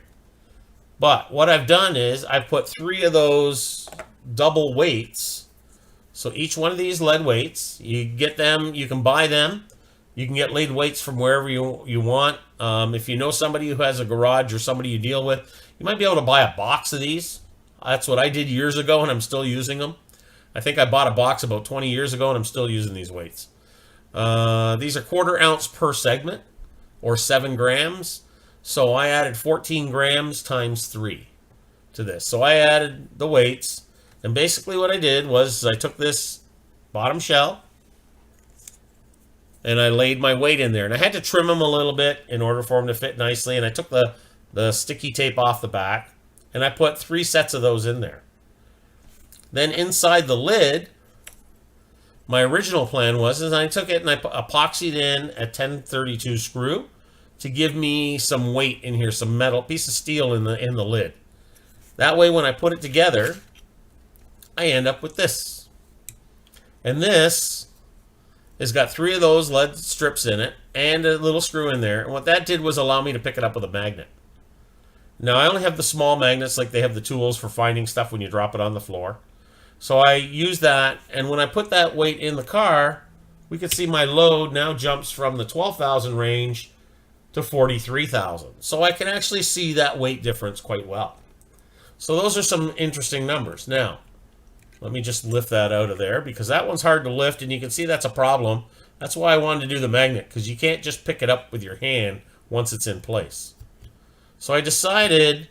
But what I've done is I've put 3 of those double weights. So each one of these lead weights, you get them, you can buy them. You can get lead weights from wherever you want. If you know somebody who has a garage or somebody you deal with, you might be able to buy a box of these. That's what I did years ago, and I'm still using them. I think I bought a box about 20 years ago, and I'm still using these weights. These are 1/4 ounce per segment, or 7 grams. So I added 14 grams times 3 to this. So I added the weights, and basically what I did was I took this bottom shell and I laid my weight in there, and I had to trim them a little bit in order for them to fit nicely, and I took the sticky tape off the back and I put 3 sets of those in there. Then inside the lid, my original plan was I took it and I epoxied in a 1032 screw to give me some weight in here, some metal, piece of steel in the lid. That way when I put it together, I end up with this. And this has got 3 of those lead strips in it and a little screw in there. And what that did was allow me to pick it up with a magnet. Now I only have the small magnets, like they have the tools for finding stuff when you drop it on the floor. So I use that, and when I put that weight in the car, we can see my load now jumps from the 12,000 range to 43,000. So I can actually see that weight difference quite well. So those are some interesting numbers. Now, let me just lift that out of there because that one's hard to lift, and you can see that's a problem. That's why I wanted to do the magnet, because you can't just pick it up with your hand once it's in place. So I decided,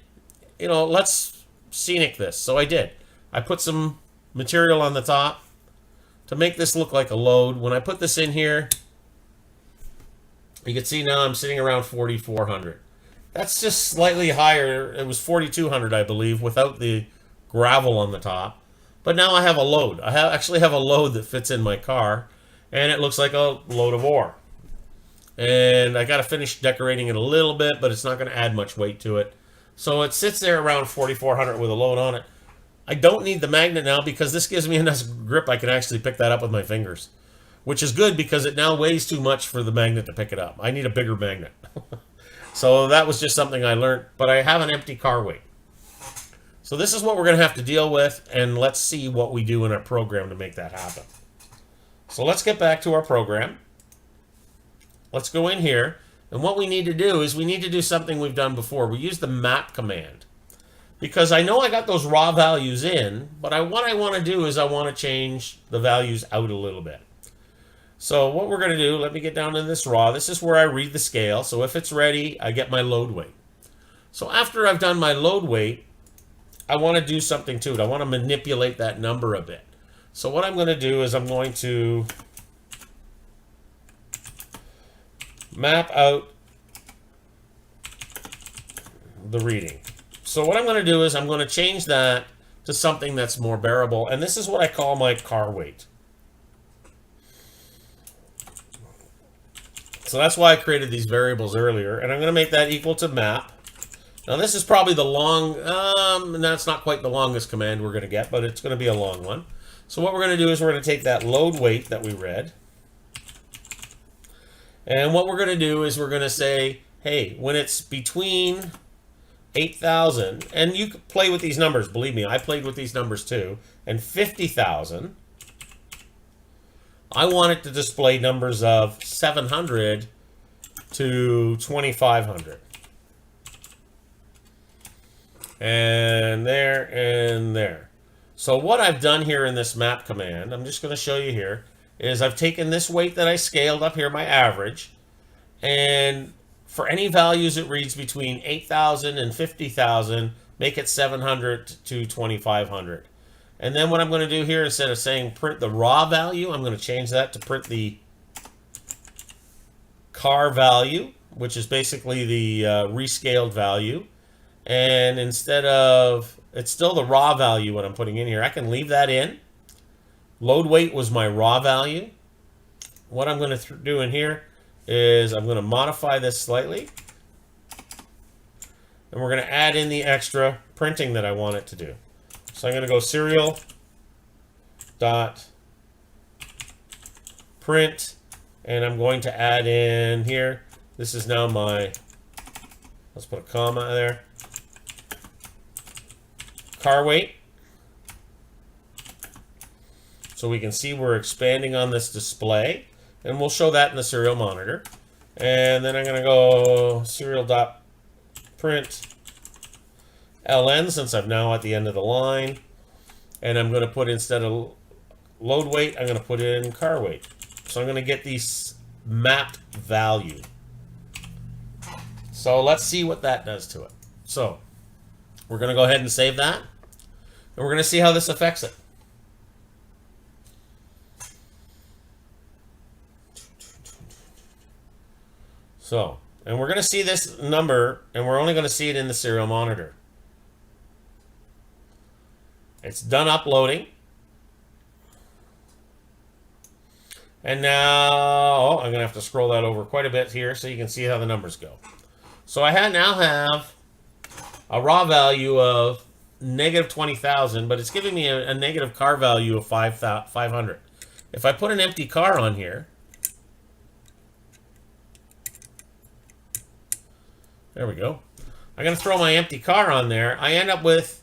let's scenic this. So I did. I put some material on the top to make this look like a load. When I put this in here, you can see now I'm sitting around 4,400. That's just slightly higher. It was 4,200, I believe, without the gravel on the top. But now I have a load. I actually have a load that fits in my car, and it looks like a load of ore. And I got to finish decorating it a little bit, but it's not going to add much weight to it. So it sits there around 4,400 with a load on it. I don't need the magnet now because this gives me enough grip I can actually pick that up with my fingers, which is good because it now weighs too much for the magnet to pick it up. I need a bigger magnet. So that was just something I learned, but I have an empty car weight. So this is what we're going to have to deal with, and let's see what we do in our program to make that happen. So let's get back to our program. Let's go in here, and what we need to do is we need to do something we've done before. We use the map command. Because I know I got those raw values in, but what I want to do is I want to change the values out a little bit. So what we're going to do, let me get down to this raw. This is where I read the scale. So if it's ready, I get my load weight. So after I've done my load weight, I want to do something to it. I want to manipulate that number a bit. So what I'm going to do is I'm going to map out the reading. So what I'm going to do is I'm going to change that to something that's more bearable. And this is what I call my car weight. So that's why I created these variables earlier. And I'm going to make that equal to map. Now this is probably the long, that's not quite the longest command we're going to get, but it's going to be a long one. So what we're going to do is we're going to take that load weight that we read. And what we're going to do is we're going to say, hey, when it's between 8,000, and you can play with these numbers, believe me, I played with these numbers too, and 50,000, I want it to display numbers of 700 to 2,500. And there, and there. So what I've done here in this map command, I'm just going to show you here, is I've taken this weight that I scaled up here, my average, and for any values it reads between 8,000 and 50,000, make it 700 to 2,500. And then what I'm going to do here, instead of saying print the raw value, I'm going to change that to print the car value, which is basically the rescaled value. And instead of, it's still the raw value what I'm putting in here, I can leave that in. Load weight was my raw value. What I'm going to do in here is I'm going to modify this slightly. And we're going to add in the extra printing that I want it to do. So I'm going to go serial dot print, and I'm going to add in here. This is now my, let's put a comma there, car weight. So we can see we're expanding on this display, and we'll show that in the serial monitor. And then I'm going to go serial.print ln, since I'm now at the end of the line. And I'm going to put, instead of load weight, I'm going to put in car weight. So I'm going to get these mapped value. So let's see what that does to it. So We're going to go ahead and save that. And we're going to see how this affects it. So, and we're going to see this number, and we're only going to see it in the serial monitor. It's done uploading. And now, I'm going to have to scroll that over quite a bit here so you can see how the numbers go. So I now have a raw value of negative 20,000, but it's giving me a negative car value of 500. If I put an empty car on here, there we go. I'm going to throw my empty car on there. I end up with,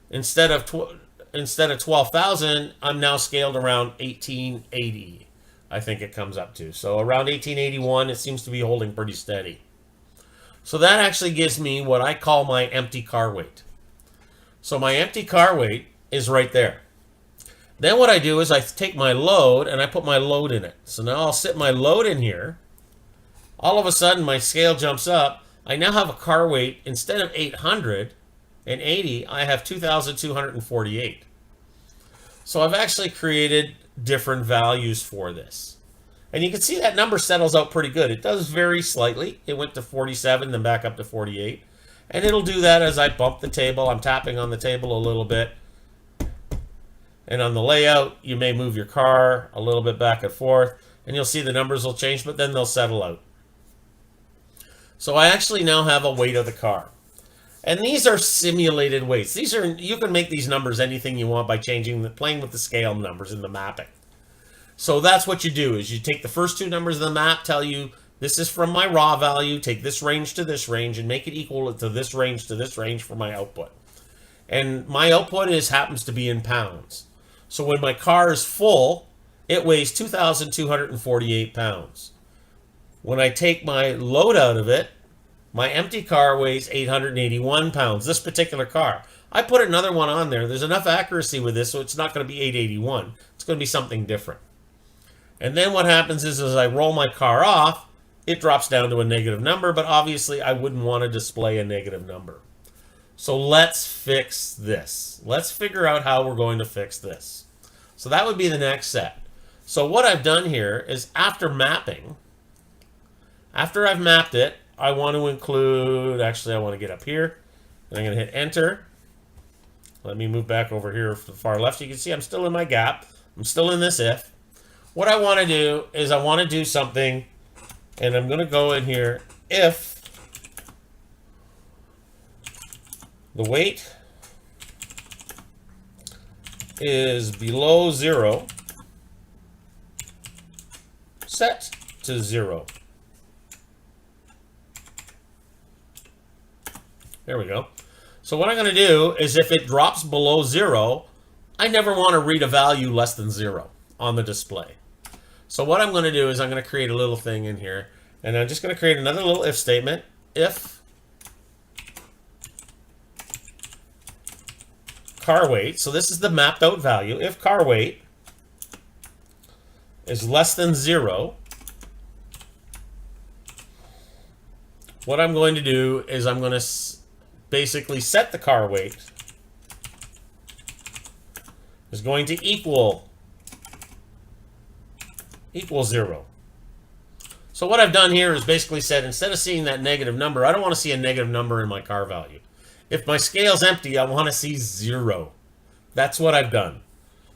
instead of 12,000, I'm now scaled around 1880. I think it comes up to. So around 1881, it seems to be holding pretty steady. So that actually gives me what I call my empty car weight. So my empty car weight is right there. Then what I do is I take my load and I put my load in it. So now I'll sit my load in here. All of a sudden my scale jumps up. I now have a car weight, instead of 880, I have 2,248. So I've actually created different values for this. And you can see that number settles out pretty good. It does vary slightly. It went to 47, then back up to 48. And it'll do that as I bump the table. I'm tapping on the table a little bit. And on the layout, you may move your car a little bit back and forth. And you'll see the numbers will change, but then they'll settle out. So I actually now have a weight of the car. And these are simulated weights. These are, you can make these numbers anything you want by playing with the scale numbers in the mapping. So that's what you do, is you take the first two numbers of the map, tell you this is from my raw value, take this range to this range, and make it equal to this range for my output. And my output happens to be in pounds. So when my car is full, it weighs 2,248 pounds. When I take my load out of it, my empty car weighs 881 pounds, this particular car. I put another one on there. There's enough accuracy with this, so it's not going to be 881. It's going to be something different. And then what happens is, as I roll my car off, it drops down to a negative number, but obviously I wouldn't want to display a negative number. So let's fix this. Let's figure out how we're going to fix this. So that would be the next set. So what I've done here is, after mapping, after I've mapped it, I want to include, actually I want to get up here, and I'm going to hit enter. Let me move back over here to the far left. You can see I'm still in my gap. I'm still in this if. What I want to do is I want to do something, and I'm going to go in here, if the weight is below 0, set to 0. There we go. So what I'm going to do is, if it drops below 0, I never want to read a value less than 0 on the display. So what I'm going to do is I'm going to create a little thing in here, and I'm just going to create another little if statement. If car weight, so this is the mapped out value, if car weight is less than 0, what I'm going to do is I'm going to basically set the car weight is going to equal 0. So what I've done here is basically said, instead of seeing that negative number, I don't want to see a negative number in my car value. If my scale's empty, I want to see 0. That's what I've done.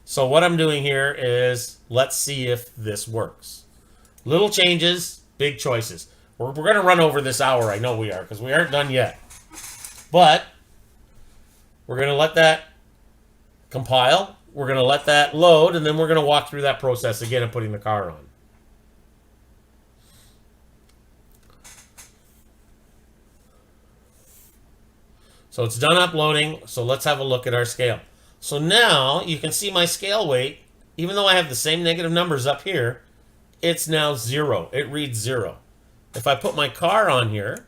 So what I'm doing here is, let's see if this works. Little changes, big choices. We're going to run over this hour, I know we are, because we aren't done yet. But we're going to let that compile. We're going to let that load, and then we're going to walk through that process again of putting the car on. So it's done uploading, so let's have a look at our scale. So now you can see my scale weight, even though I have the same negative numbers up here, it's now 0. It reads 0. If I put my car on here,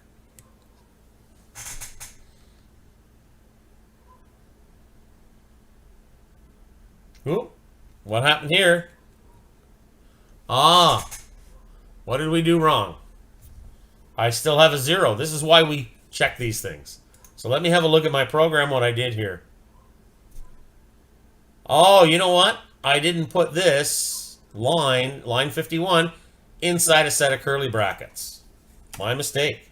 ooh, what happened here? Ah, what did we do wrong? I still have a 0. This is why we check these things. So let me have a look at my program, what I did here. Oh, you know what? I didn't put this line 51, inside a set of curly brackets. My mistake.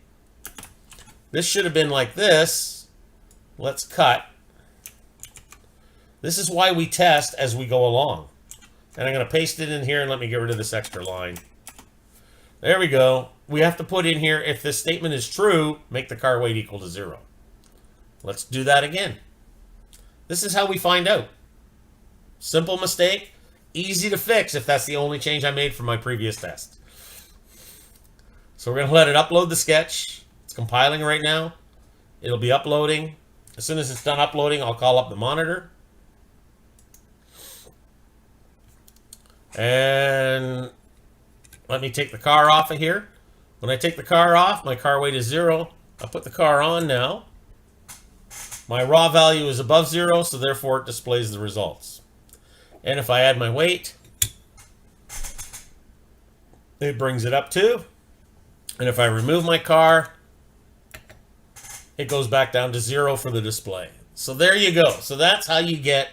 This should have been like this. Let's cut. This is why we test as we go along. And I'm going to paste it in here and let me get rid of this extra line. There we go. We have to put in here, if this statement is true, make the car weight equal to 0. Let's do that again. This is how we find out. Simple mistake, easy to fix if that's the only change I made from my previous test. So we're going to let it upload the sketch. It's compiling right now. It'll be uploading. As soon as it's done uploading, I'll call up the monitor. And let me take the car off of here. When I take the car off, my car weight is 0. I put the car on now. My raw value is above 0, so therefore it displays the results. And if I add my weight, it brings it up too. And if I remove my car, it goes back down to 0 for the display. So there you go. So that's how you get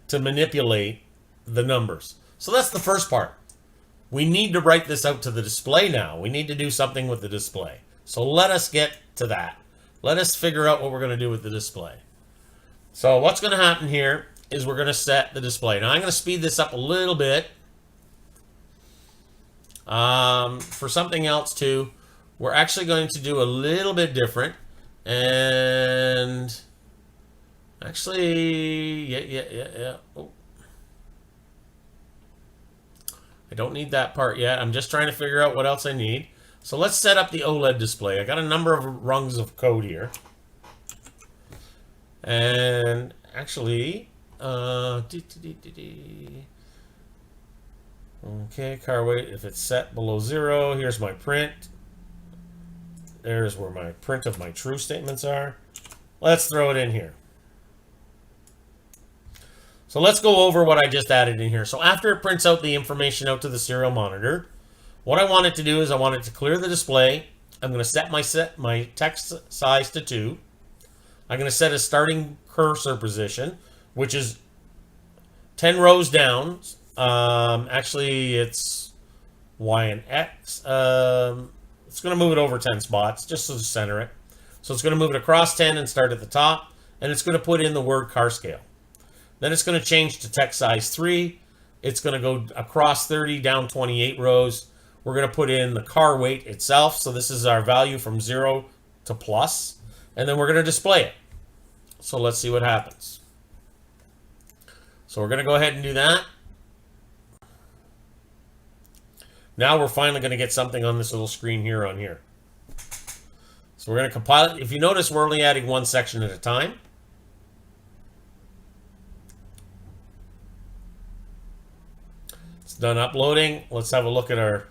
to manipulate the numbers. So that's the first part. We need to write this out to the display now. We need to do something with the display. So let us get to that. Let us figure out what we're going to do with the display. So what's going to happen here is we're going to set the display. Now I'm going to speed this up a little bit. For something else too, we're actually going to do a little bit different. And actually, yeah. Oh. I don't need that part yet. I'm just trying to figure out what else I need. So let's set up the OLED display. I got a number of rungs of code here. And actually, okay, car weight, if it's set below 0, here's my print. There's where my print of my true statements are. Let's throw it in here. So let's go over what I just added in here. So after it prints out the information out to the serial monitor, what I want it to do is I want it to clear the display. I'm going to set my text size to 2. I'm going to set a starting cursor position, which is 10 rows down. Actually, it's Y and X. It's going to move it over 10 spots just to center it. So it's going to move it across 10 and start at the top. And it's going to put in the word car scale. Then it's going to change to text size 3. It's going to go across 30, down 28 rows. We're going to put in the car weight itself. So this is our value from 0 to plus. And then we're going to display it. So let's see what happens. So we're going to go ahead and do that. Now we're finally going to get something on this little screen here on here. So we're going to compile it. If you notice, we're only adding one section at a time. Done uploading. Let's have a look at our,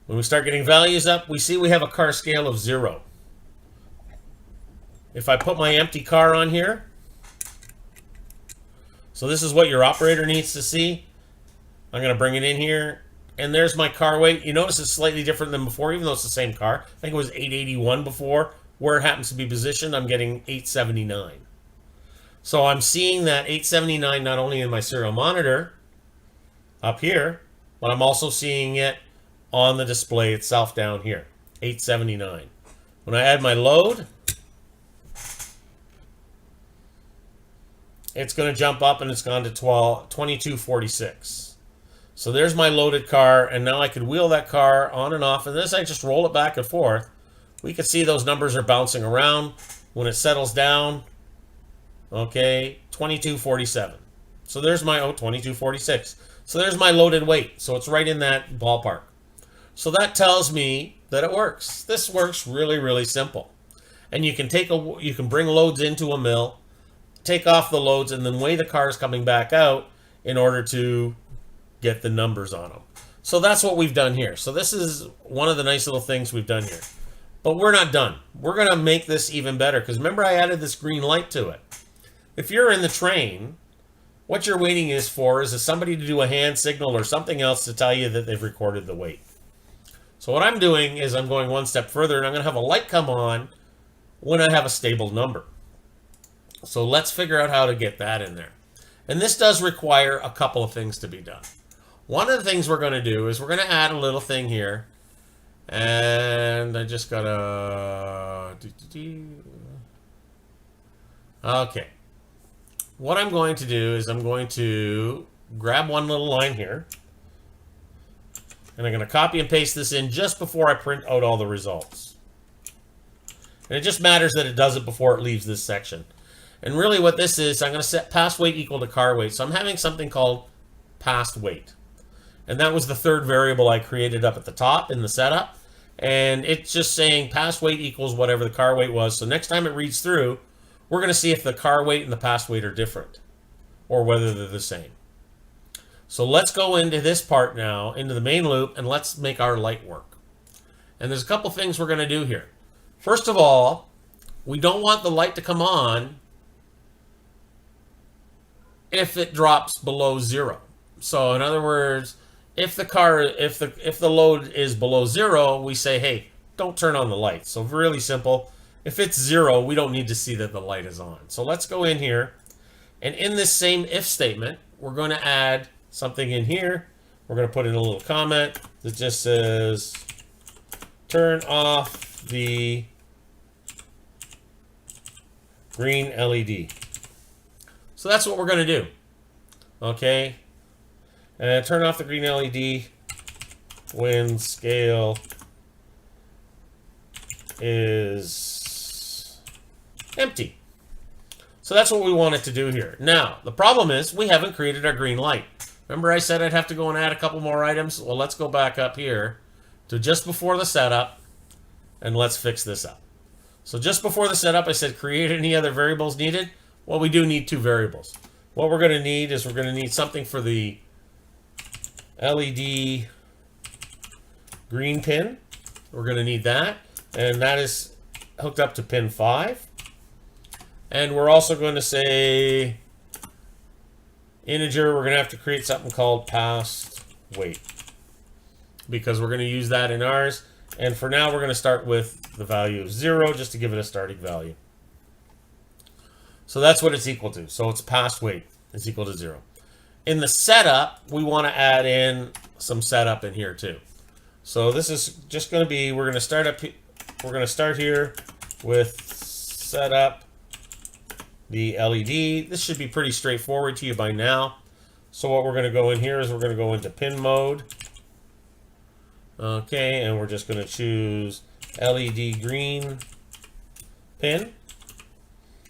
when we start getting values up, we see we have a car scale of 0. If I put my empty car on here, so this is what your operator needs to see. I'm going to bring it in here, and there's my car weight. You notice it's slightly different than before, even though it's the same car. I think it was 881 before. Where it happens to be positioned, I'm getting 879. So I'm seeing that 879 not only in my serial monitor, up here, but I'm also seeing it on the display itself down here, 879. When I add my load, it's going to jump up and it's gone to 2246. So there's my loaded car, and now I could wheel that car on and off, and as I just roll it back and forth, we can see those numbers are bouncing around. When it settles down, okay, 2247. So there's my 2246. So there's my loaded weight. So it's right in that ballpark. So that tells me that it works. This works really, really simple. And you can bring loads into a mill, take off the loads, and then weigh the cars coming back out in order to get the numbers on them. So that's what we've done here. So this is one of the nice little things we've done here. But we're not done. We're going to make this even better, because remember I added this green light to it. If you're in the train, what you're waiting is somebody to do a hand signal or something else to tell you that they've recorded the weight. So what I'm doing is I'm going one step further, and I'm going to have a light come on when I have a stable number. So let's figure out how to get that in there. And this does require a couple of things to be done. One of the things we're going to do is we're going to add a little thing here. And I just got to... Okay. What I'm going to do is I'm going to grab one little line here. And I'm going to copy and paste this in just before I print out all the results. And it just matters that it does it before it leaves this section. And really what this is, I'm going to set pass weight equal to car weight. So I'm having something called passed weight. And that was the third variable I created up at the top in the setup. And it's just saying pass weight equals whatever the car weight was. So next time it reads through, we're going to see if the car weight and the pass weight are different or whether they're the same. So let's go into this part now, into the main loop, and let's make our light work. And there's a couple things we're going to do here. First of all, we don't want the light to come on if it drops below 0. So in other words, if the load is below 0, we say, hey, don't turn on the light. So really simple. If it's 0, we don't need to see that the light is on. So let's go in here, and in this same if statement, we're going to add something in here. We're going to put in a little comment that just says, turn off the green LED. So that's what we're going to do. Okay. And turn off the green LED when scale is empty. So that's what we want it to do here. Now, the problem is we haven't created our green light. Remember I said I'd have to go and add a couple more items? Well, let's go back up here to just before the setup, and let's fix this up. So just before the setup, I said create any other variables needed. Well, we do need 2 variables. What we're going to need is we're going to need something for the LED green pin. We're going to need that, and that is hooked up to pin 5. And we're also going to say integer. We're going to have to create something called passed weight because we're going to use that in ours. And for now, we're going to start with the value of 0 just to give it a starting value. So that's what it's equal to. So it's passed weight is equal to 0. In the setup, we want to add in some setup in here too. So this is just going to be, we're going to start here with setup the LED. This should be pretty straightforward to you by now. So what we're going to go in here is we're going to go into pin mode. Okay, and we're just going to choose LED green pin.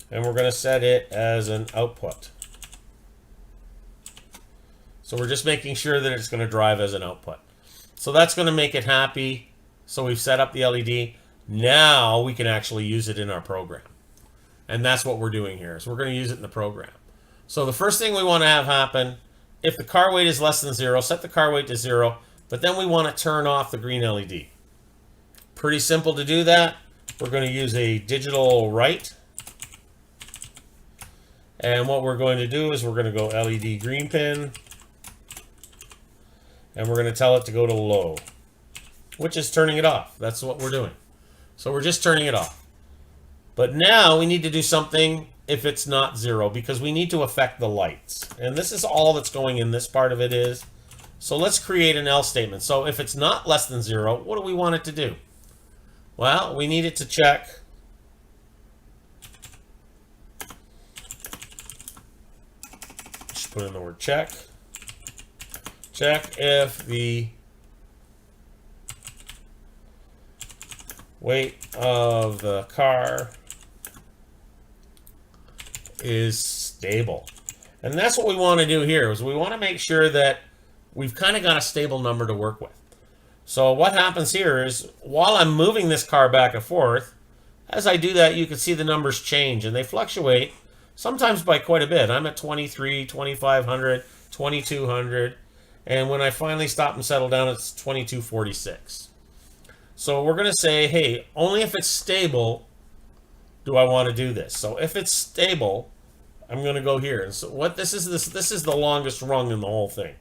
And we're going to set it as an output. So we're just making sure that it's going to drive as an output. So that's going to make it happy. So we've set up the LED. Now we can actually use it in our program. And that's what we're doing here. So we're going to use it in the program. So the first thing we want to have happen, if the car weight is less than 0, set the car weight to 0. But then we want to turn off the green LED. Pretty simple to do that. We're going to use a digital write. And what we're going to do is we're going to go LED green pin. And we're going to tell it to go to low, which is turning it off. That's what we're doing. So we're just turning it off. But now we need to do something if it's not 0 because we need to affect the lights. And this is all that's going in this part of it is. So let's create an else statement. So if it's not less than 0, what do we want it to do? Well, we need it to check just put in the word check. Check if the weight of the car is stable. And that's what we want to do here is we want to make sure that we've kind of got a stable number to work with. So what happens here is while I'm moving this car back and forth, as I do that, you can see the numbers change and they fluctuate sometimes by quite a bit. I'm at 23, 2500, 2200. And when I finally stop and settle down, it's 2246. So we're going to say, hey, only if it's stable do I want to do this. So if it's stable, I'm going to go here. And so what this is the longest rung in the whole thing.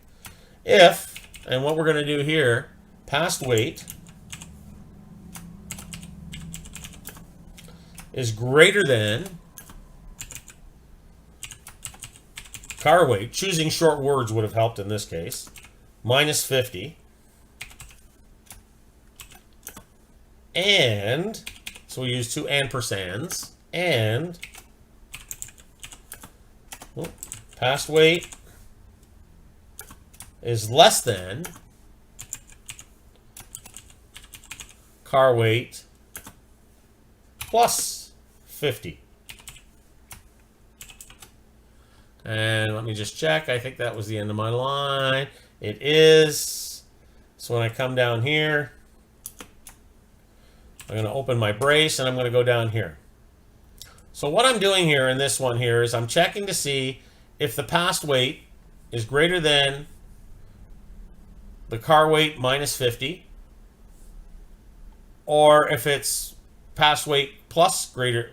If, and what we're going to do here, passed weight is greater than car weight, choosing short words would have helped in this case, minus 50. And, so we use two ampersands, and past weight is less than car weight plus 50. And let me just check. I think that was the end of my line. It is. So when I come down here, I'm going to open my brace and I'm going to go down here. So what I'm doing here in this one here is I'm checking to see if the past weight is greater than the car weight minus 50, or if it's past weight plus greater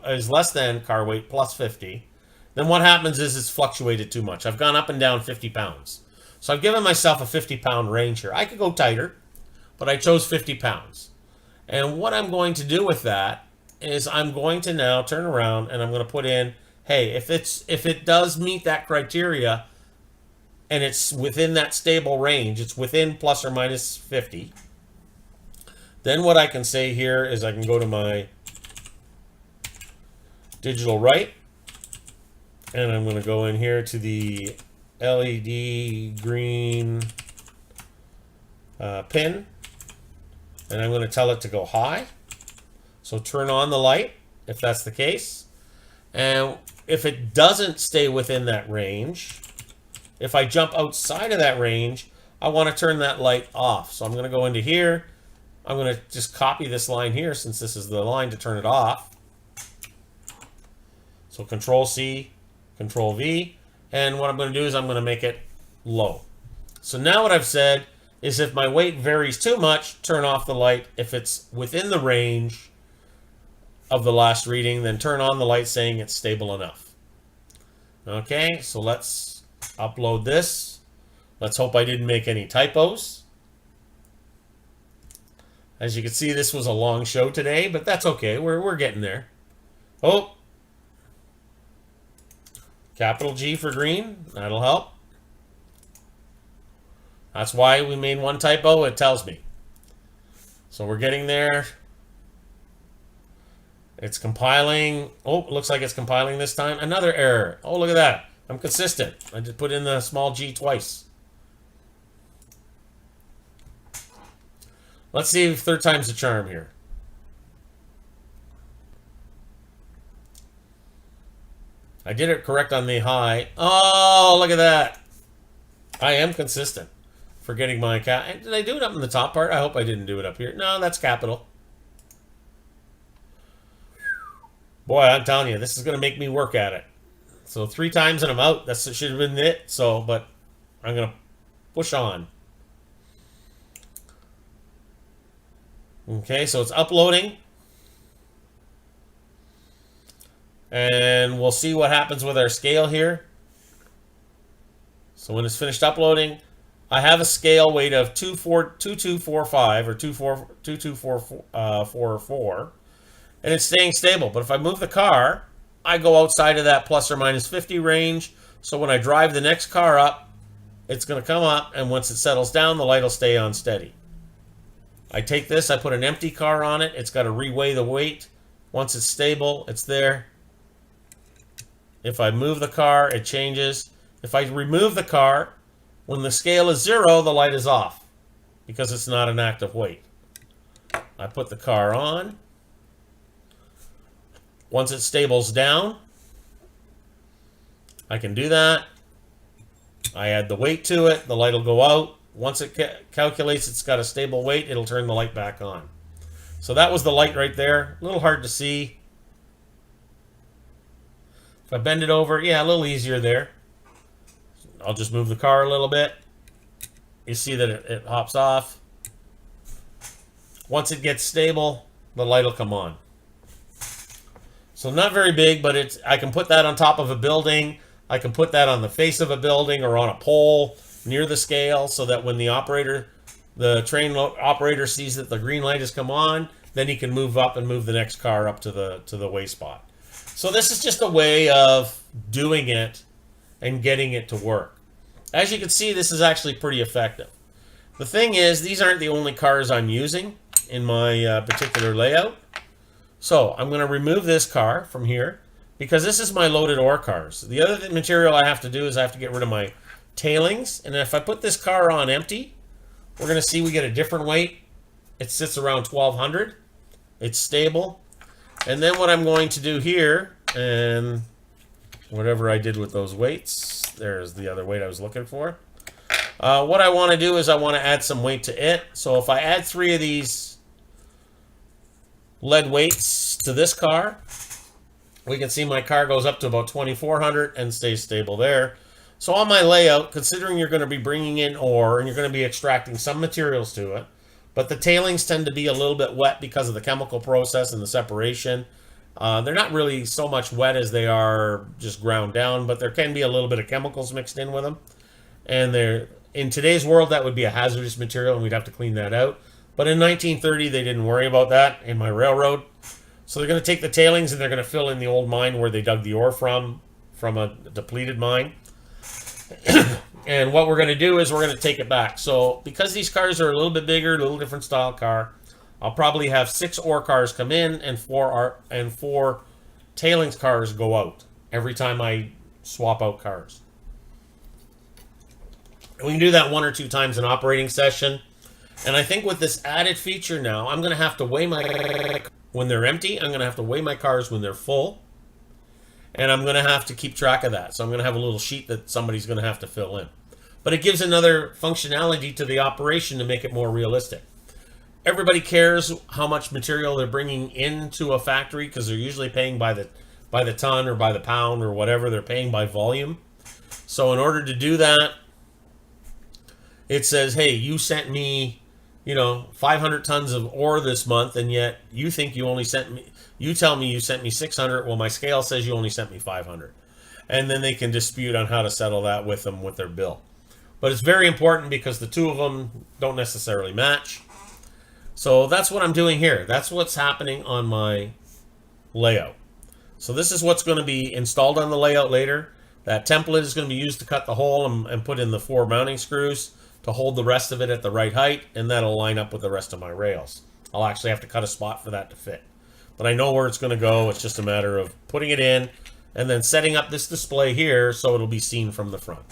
is less than car weight plus 50, then what happens is it's fluctuated too much. I've gone up and down 50 pounds. So I've given myself a 50-pound range here. I could go tighter, but I chose 50 pounds. And what I'm going to do with that is I'm going to now turn around and I'm going to put in, hey, if it does meet that criteria and it's within that stable range, it's within plus or minus 50, then what I can say here is I can go to my digital write, and I'm going to go in here to the LED green pin, and I'm going to tell it to go high. So turn on the light if that's the case. And if it doesn't stay within that range, if I jump outside of that range, I want to turn that light off. So I'm going to go into here. I'm going to just copy this line here since this is the line to turn it off. So Control C, Control V, and what I'm going to do is I'm going to make it low. So now what I've said is if my weight varies too much, turn off the light. If it's within the range of the last reading, then turn on the light saying it's stable enough. Okay, so let's upload this. Let's hope I didn't make any typos. As you can see, this was a long show today, but that's okay. We're getting there. Oh, capital G for green. That'll help. That's why we made one typo. It tells me. So we're getting there. It's compiling. Oh, it looks like it's compiling this time. Another error. Oh, look at that. I'm consistent. I just put in the small g twice. Let's see if third time's the charm here. I did it correct on the high. Oh, look at that. I am consistent. Forgetting my cap. Did I do it up in the top part? I hope I didn't do it up here. No, that's capital. Boy, I'm telling you, this is going to make me work at it. So 3 times and I'm out. That should have been it. So, but I'm going to push on. Okay, so it's uploading. And we'll see what happens with our scale here. So when it's finished uploading, I have a scale weight of 2245 or 2244, and it's staying stable. But if I move the car, I go outside of that plus or minus 50 range. So when I drive the next car up, it's going to come up, and once it settles down, the light will stay on steady. I take this, I put an empty car on it. It's got to reweigh the weight. Once it's stable, it's there. If I move the car, it changes. If I remove the car, when the scale is 0, the light is off because it's not an active weight. I put the car on. Once it stables down, I can do that. I add the weight to it. The light will go out. Once it calculates it's got a stable weight, it'll turn the light back on. So that was the light right there. A little hard to see. If I bend it over, yeah, a little easier there. I'll just move the car a little bit. You see that it hops off. Once it gets stable, the light will come on. So not very big, but I can put that on top of a building. I can put that on the face of a building or on a pole near the scale so that when the train operator sees that the green light has come on, then he can move up and move the next car up to the way spot. So this is just a way of doing it and getting it to work. As you can see, this is actually pretty effective. The thing is, these aren't the only cars I'm using in my particular layout. So I'm going to remove this car from here because this is my loaded ore cars. The other material I have to do is I have to get rid of my tailings. And if I put this car on empty, we're going to see we get a different weight. It sits around 1200. It's stable. And then what I'm going to do here, and whatever I did with those weights, there's the other weight I was looking for. What I want to do is I want to add some weight to it. So if I add 3 of these lead weights to this car, we can see my car goes up to about 2400 and stays stable there. So on my layout, considering you're going to be bringing in ore and you're going to be extracting some materials to it, but the tailings tend to be a little bit wet because of the chemical process and the separation. They're not really so much wet as they are just ground down, but there can be a little bit of chemicals mixed in with them. And they're, in today's world, that would be a hazardous material and we'd have to clean that out. But in 1930, they didn't worry about that in my railroad. So they're going to take the tailings and they're going to fill in the old mine where they dug the ore from a depleted mine. And what we're going to do is we're going to take it back. So because these cars are a little bit bigger, a little different style car, I'll probably have 6 ore cars come in and 4 tailings cars go out every time I swap out cars. We can do that 1 or 2 times an operating session. And I think with this added feature now, I'm going to have to weigh my when they're empty. I'm going to have to weigh my cars when they're full. And I'm going to have to keep track of that. So I'm going to have a little sheet that somebody's going to have to fill in. But it gives another functionality to the operation to make it more realistic. Everybody cares how much material they're bringing into a factory because they're usually paying by the ton or by the pound or whatever. They're paying by volume. So in order to do that, it says, hey, you sent me, 500 tons of ore this month, and yet you think you only sent me, you tell me you sent me 600. Well, my scale says you only sent me 500. And then they can dispute on how to settle that with them with their bill. But it's very important because the two of them don't necessarily match. So that's what I'm doing here. That's what's happening on my layout. So this is what's going to be installed on the layout later. That template is going to be used to cut the hole and put in the 4 mounting screws to hold the rest of it at the right height, and that'll line up with the rest of my rails. I'll actually have to cut a spot for that to fit. But I know where it's going to go. It's just a matter of putting it in and then setting up this display here so it'll be seen from the front.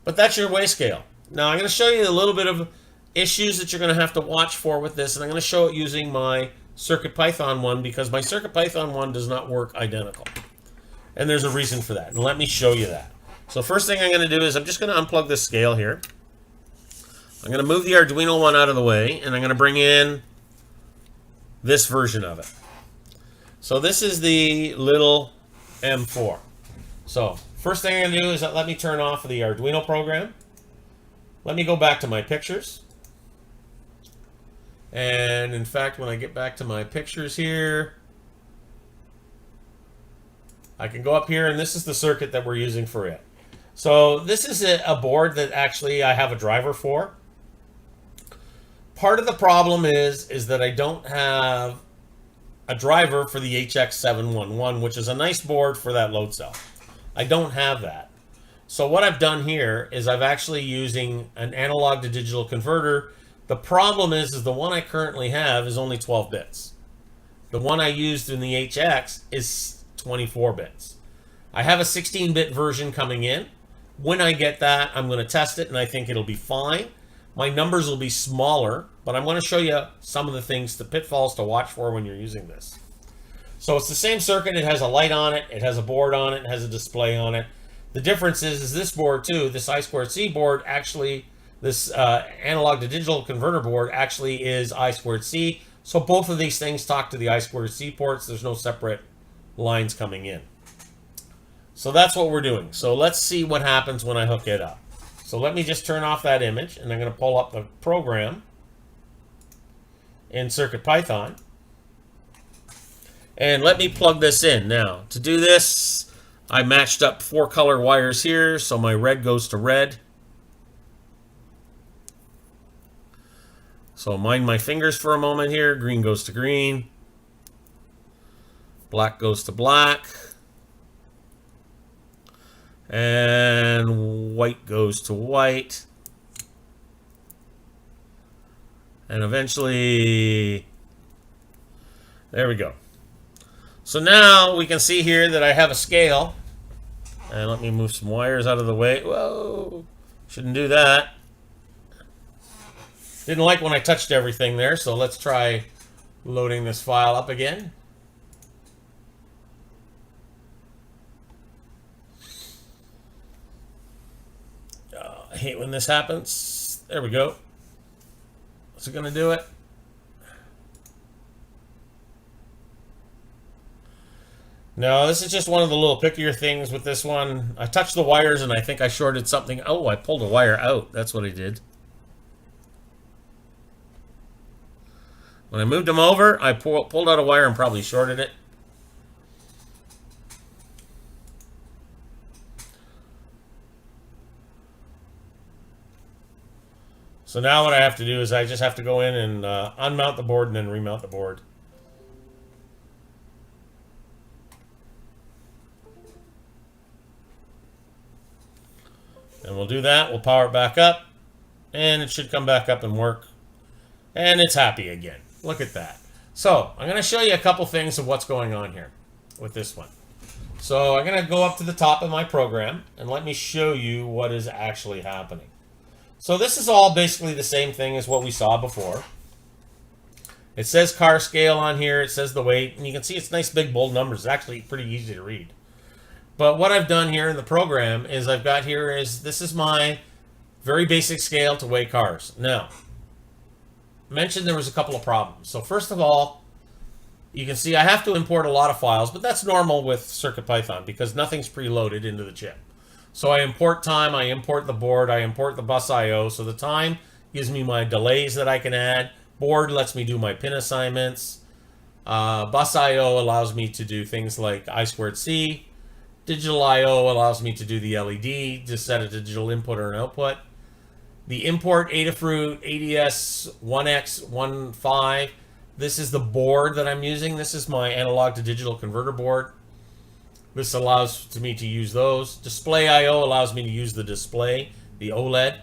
But that's your weigh scale. Now I'm going to show you a little bit of issues that you're going to have to watch for with this, and I'm going to show it using my CircuitPython one because my CircuitPython one does not work identical. And there's a reason for that, and let me show you that. So first thing I'm going to do is I'm just going to unplug this scale here. I'm going to move the Arduino one out of the way, and I'm going to bring in this version of it. So this is the little M4. So first thing I'm going to do is let me turn off the Arduino program. Let me go back to my pictures. And in fact, when I get back to my pictures here, I can go up here, and this is the circuit that we're using for it. So this is a board that actually I have a driver for. Part of the problem is that I don't have a driver for the HX711, which is a nice board for that load cell. I don't have that. So what I've done here is I've actually using an analog to digital converter. The problem is the one I currently have is only 12 bits. The one I used in the HX is 24 bits. I have a 16-bit version coming in. When I get that, I'm going to test it, and I think it'll be fine. My numbers will be smaller, but I'm going to show you some of the things, the pitfalls to watch for when you're using this. So it's the same circuit. It has a light on it. It has a board on it. It has a display on it. The difference is this board too, this I2C board actually, this analog to digital converter board actually is I2C. So both of these things talk to the I2C ports. There's no separate lines coming in. So that's what we're doing. So let's see what happens when I hook it up. So let me just turn off that image, and I'm going to pull up the program in CircuitPython. And let me plug this in. Now, to do this, I matched up 4 color wires here, so my red goes to red. So mind my fingers for a moment here. Green goes to green. Black goes to black. And white goes to white. And eventually, there we go. So now we can see here that I have a scale. And let me move some wires out of the way. Whoa, shouldn't do that. Didn't like when I touched everything there, so let's try loading this file up again. I hate when this happens. There we go. Is it going to do it? No, this is just one of the little pickier things with this one. I touched the wires and I think I shorted something. Oh, I pulled a wire out. That's what I did. When I moved them over, I pulled out a wire and probably shorted it. So now what I have to do is I just have to go in and unmount the board and then remount the board. And we'll do that. We'll power it back up. And it should come back up and work. And it's happy again. Look at that. So I'm going to show you a couple things of what's going on here with this one. So I'm going to go up to the top of my program and let me show you what is actually happening. So this is all basically the same thing as what we saw before. It says car scale on here. It says the weight. And you can see it's nice big bold numbers. It's actually pretty easy to read. But what I've done here in the program is I've got here is this is my very basic scale to weigh cars. Now, I mentioned there was a couple of problems. So first of all, you can see I have to import a lot of files, but that's normal with CircuitPython because nothing's preloaded into the chip. So I import time, I import the board, I import the bus I/O. So the time gives me my delays that I can add. Board lets me do my pin assignments. Bus I/O allows me to do things like I²C. Digital I/O allows me to do the LED, just set a digital input or an output. The import Adafruit ADS 1X15. This is the board that I'm using. This is my analog to digital converter board. This allows me to use those. Display I/O allows me to use the display, the OLED.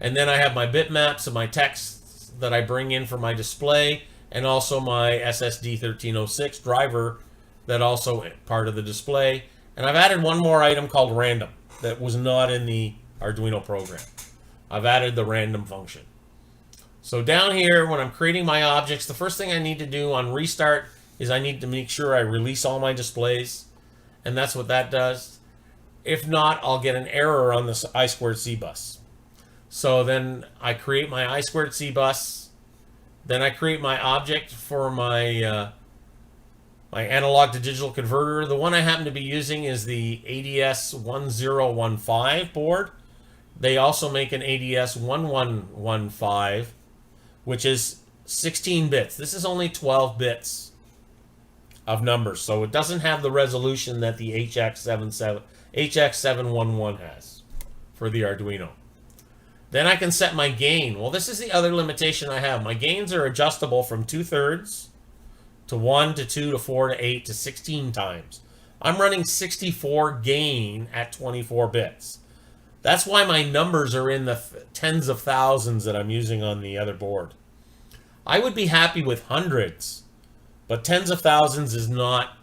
And then I have my bitmaps and my text that I bring in for my display, and also my SSD 1306 driver that also part of the display. And I've added one more item called random that was not in the Arduino program. I've added the random function. So down here, when I'm creating my objects, the first thing I need to do on restart is I need to make sure I release all my displays. And that's what that does. If not, I'll get an error on this I²C bus. So then I create my I²C bus. Then I create my object for my my analog to digital converter. The one I happen to be using is the ADS 1015 board. They also make an ADS 1115, which is 16 bits. This is only 12 bits of numbers, so it doesn't have the resolution that the HX711 has for the Arduino. Then I can set my gain. Well, this is the other limitation I have. My gains are adjustable from 2/3 to 1 to 2 to 4 to 8 to 16 times. I'm running 64 gain at 24 bits. That's why my numbers are in the tens of thousands that I'm using on the other board. I would be happy with hundreds, but tens of thousands is not.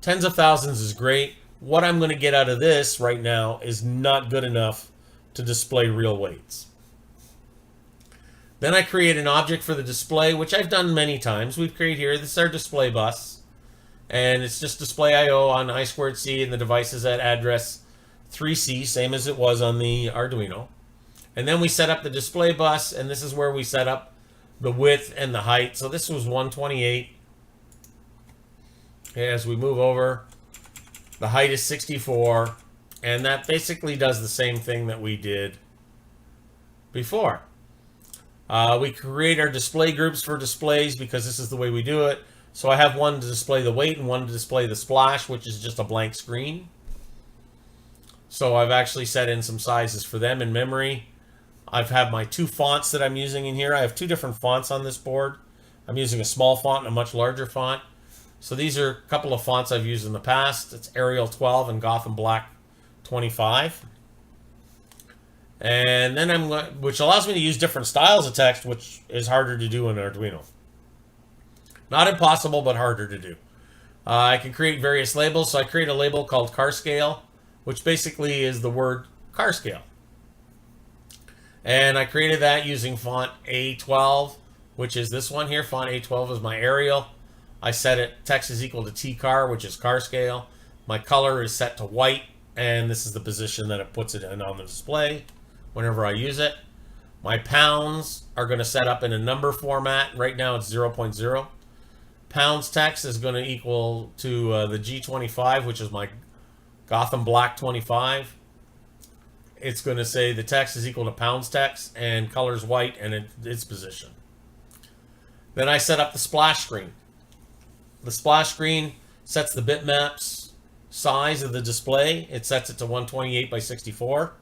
Tens of thousands is great. What I'm going to get out of this right now is not good enough to display real weights. Then I create an object for the display, which I've done many times. We've created here, this is our display bus. And it's just display I/O on I²C, and the device is at address 3C, same as it was on the Arduino. And then we set up the display bus, and this is where we set up the width and the height. So this was 128. Okay, as we move over, the height is 64, and that basically does the same thing that we did before. We create our display groups for displays because this is the way we do it. So I have one to display the weight and one to display the splash, which is just a blank screen. So I've actually set in some sizes for them in memory. I've had my two fonts that I'm using in here. I have two different fonts on this board. I'm using a small font and a much larger font. So these are a couple of fonts I've used in the past. It's Arial 12 and Gotham Black 25. And then which allows me to use different styles of text, which is harder to do in Arduino. Not impossible, but harder to do. I can create various labels. So I create a label called car scale, which basically is the word car scale. And I created that using font A12, which is this one here. Font A12 is my Arial. I set it, text is equal to tcar, which is car scale. My color is set to white, and this is the position that it puts it in on the display whenever I use it. My pounds are going to set up in a number format. Right now it's 0.0. Pounds text is going to equal to the G25, which is my Gotham Black 25. It's going to say the text is equal to pounds text, and color's white, and its position. Then I set up the splash screen. The splash screen sets the bitmaps size of the display. It sets it to 128 by 64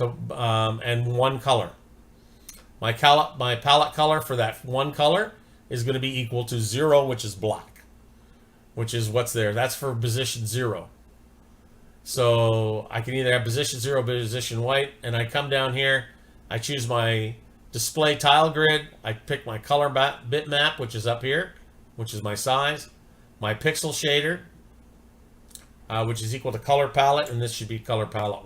and one color. My palette color for that one color is going to be equal to 0, which is black, which is what's there. That's for position 0. So I can either have position 0 or position white, and I come down here, I choose my display tile grid, I pick my color bitmap, which is up here, which is my size, my pixel shader, which is equal to color palette, and this should be color palette.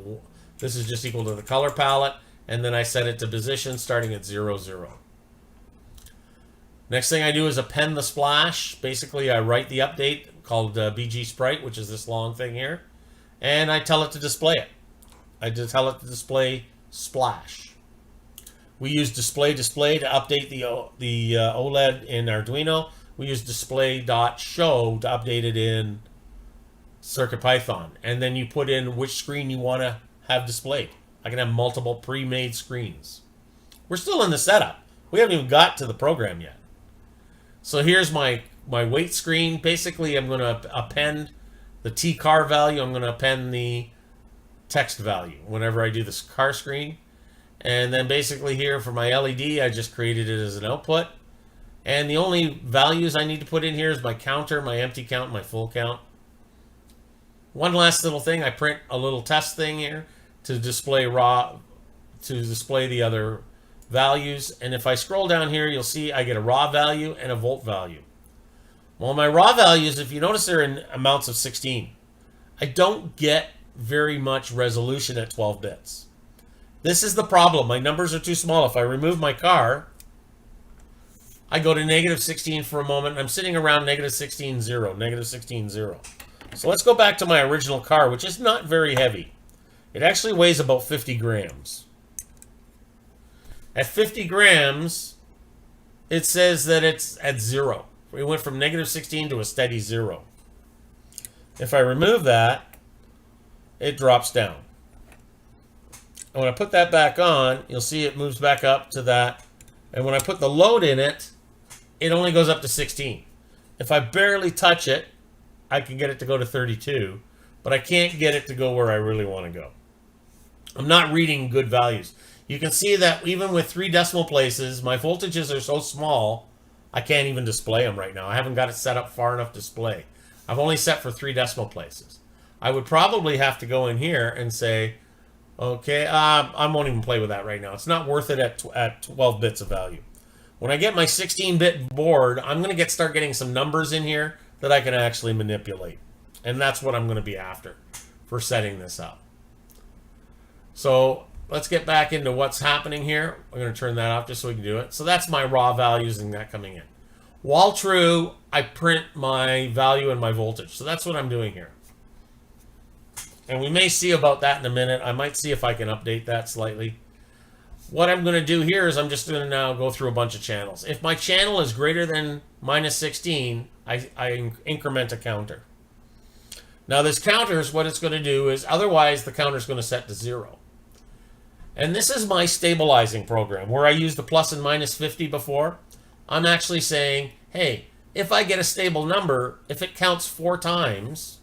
This is just equal to the color palette, and then I set it to position starting at 0, 0. Next thing I do is append the splash. Basically, I write the update called BG Sprite, which is this long thing here, and I tell it to display it. I just tell it to display splash. We use display to update the OLED in Arduino. We use display.show to update it in CircuitPython. And then you put in which screen you want to have displayed. I can have multiple pre-made screens. We're still in the setup. We haven't even got to the program yet. So here's my wait screen. Basically, I'm going to append the tcar value. I'm going to append the text value whenever I do this car screen. And then basically here for my LED, I just created it as an output. And the only values I need to put in here is my counter, my empty count, my full count. One last little thing, I print a little test thing here to display the other values. And if I scroll down here, you'll see I get a raw value and a volt value. Well, my raw values, if you notice, they're in amounts of 16. I don't get very much resolution at 12 bits. This is the problem. My numbers are too small. If I remove my car, I go to -16 for a moment. I'm sitting around -16, 0, -16, 0. So let's go back to my original car, which is not very heavy. It actually weighs about 50 grams. At 50 grams, it says that it's at 0. We went from -16 to a steady 0. If I remove that, it drops down. And when I put that back on, you'll see it moves back up to that. And when I put the load in it, it only goes up to 16. If I barely touch it, I can get it to go to 32, but I can't get it to go where I really want to go. I'm not reading good values. You can see that even with 3 decimal places, my voltages are so small, I can't even display them right now. I haven't got it set up far enough to display. I've only set for 3 decimal places. I would probably have to go in here and say, okay, I won't even play with that right now. It's not worth it at 12 bits of value. When I get my 16-bit board, I'm going to start getting some numbers in here that I can actually manipulate. And that's what I'm going to be after for setting this up. So let's get back into what's happening here. I'm going to turn that off just so we can do it. So that's my raw values and that coming in. While true, I print my value and my voltage. So that's what I'm doing here. And we may see about that in a minute. I might see if I can update that slightly. What I'm going to do here is I'm just going to now go through a bunch of channels. If my channel is greater than -16, I increment a counter. Now this counter is what it's going to do is, otherwise the counter is going to set to 0. And this is my stabilizing program where I used the plus and minus 50 before. I'm actually saying, hey, if I get a stable number, if it counts 4 times,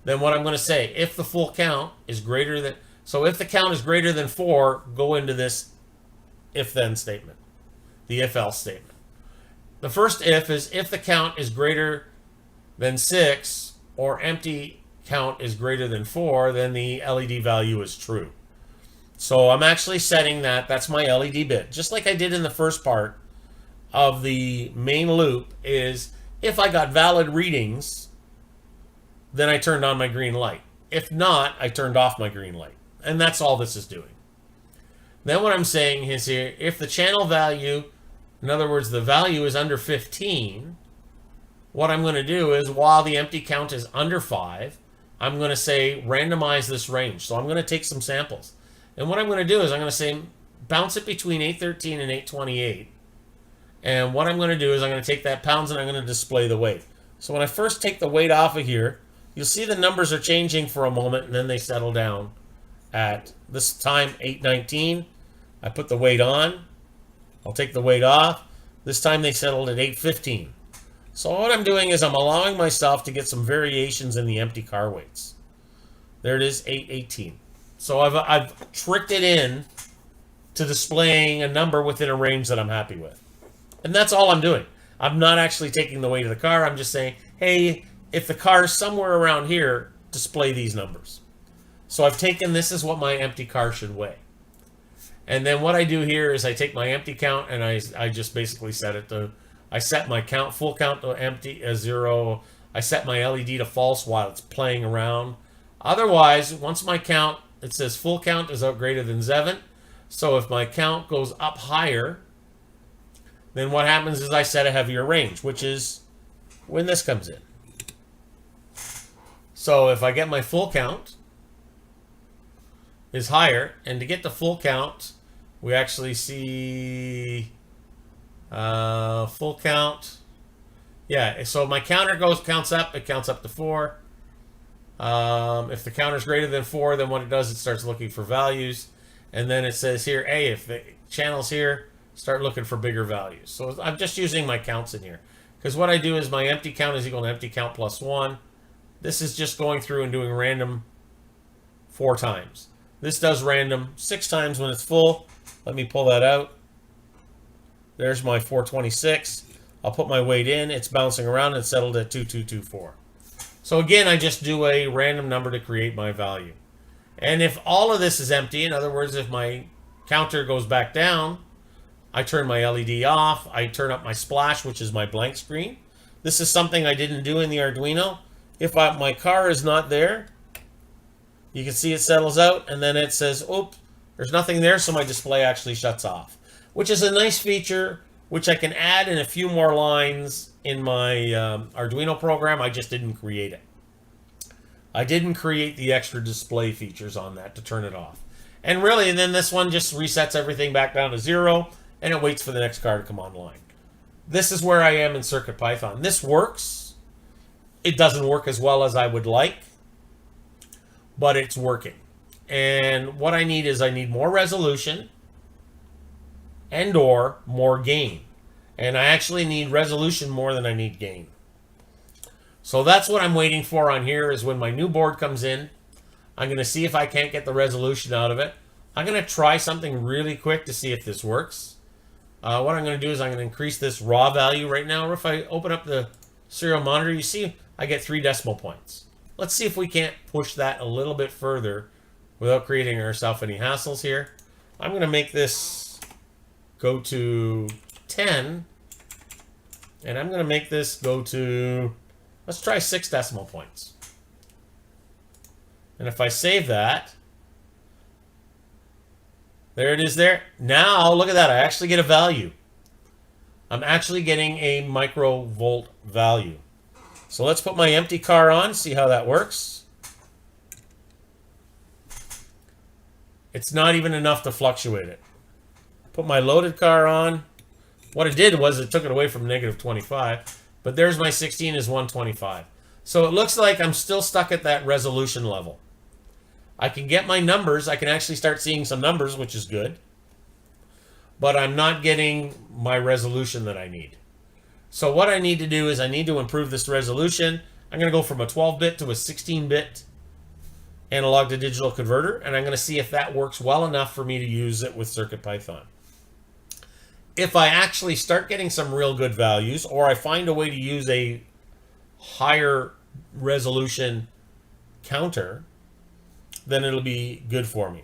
then what I'm going to say, if the full count is greater than, So if the count is greater than 4, go into this if-then statement, the if-else statement. The first if is if the count is greater than 6 or empty count is greater than 4, then the LED value is true. So I'm actually setting that. That's my LED bit. Just like I did in the first part of the main loop is if I got valid readings, then I turned on my green light. If not, I turned off my green light. And that's all this is doing. Then what I'm saying is here, if the channel value, in other words, the value is under 15, what I'm going to do is while the empty count is under 5, I'm going to say randomize this range. So I'm going to take some samples. And what I'm going to do is I'm going to say bounce it between 813 and 828. And what I'm going to do is I'm going to take that pounds and I'm going to display the weight. So when I first take the weight off of here, you'll see the numbers are changing for a moment and then they settle down. At this time, 819, I put the weight on. I'll take the weight off. This time they settled at 815. So what I'm doing is I'm allowing myself to get some variations in the empty car weights. There it is, 818. So I've tricked it in to displaying a number within a range that I'm happy with. And that's all I'm doing. I'm not actually taking the weight of the car. I'm just saying, hey, if the car is somewhere around here, display these numbers. So I've taken this is what my empty car should weigh. And then what I do here is I take my empty count and I just basically set it to, I set my count, full count to empty as 0. I set my LED to false while it's playing around. Otherwise, once my count, it says full count is greater than 7. So if my count goes up higher, then what happens is I set a heavier range, which is when this comes in. So if I get my full count is higher, and to get the full count, we actually see full count. Yeah, so my counter counts up, it counts up to 4. If the counter is greater than 4, then what it does, it starts looking for values. And then it says here, hey, if the channel's here, start looking for bigger values. So I'm just using my counts in here. Because what I do is my empty count is equal to empty count plus 1. This is just going through and doing random 4 times. This does random 6 times when it's full. Let me pull that out. There's my 426. I'll put my weight in. It's bouncing around and settled at 2224. So again, I just do a random number to create my value. And if all of this is empty, in other words, if my counter goes back down, I turn my LED off. I turn up my splash, which is my blank screen. This is something I didn't do in the Arduino. If my car is not there, you can see it settles out, and then it says, "Oop, there's nothing there," so my display actually shuts off, which is a nice feature, which I can add in a few more lines in my Arduino program. I just didn't create it. I didn't create the extra display features on that to turn it off. And really, and then this one just resets everything back down to 0, and it waits for the next car to come online. This is where I am in CircuitPython. This works. It doesn't work as well as I would like, but it's working. And what I need is I need more resolution and or more gain. And I actually need resolution more than I need gain. So that's what I'm waiting for on here is when my new board comes in. I'm going to see if I can't get the resolution out of it. I'm going to try something really quick to see if this works. What I'm going to do is I'm going to increase this raw value right now. Or if I open up the serial monitor, you see I get 3 decimal points. Let's see if we can't push that a little bit further without creating ourselves any hassles here. I'm going to make this go to 10. And I'm going to make this go to, let's try 6 decimal points. And if I save that, there it is there. Now, look at that. I actually get a value. I'm actually getting a microvolt value. So let's put my empty car on, see how that works. It's not even enough to fluctuate it. Put my loaded car on. What it did was it took it away from -25. But there's my 16 is 125. So it looks like I'm still stuck at that resolution level. I can get my numbers. I can actually start seeing some numbers, which is good. But I'm not getting my resolution that I need. So what I need to do is I need to improve this resolution. I'm going to go from a 12-bit to a 16-bit analog to digital converter, and I'm going to see if that works well enough for me to use it with CircuitPython. If I actually start getting some real good values, or I find a way to use a higher resolution counter, then it'll be good for me.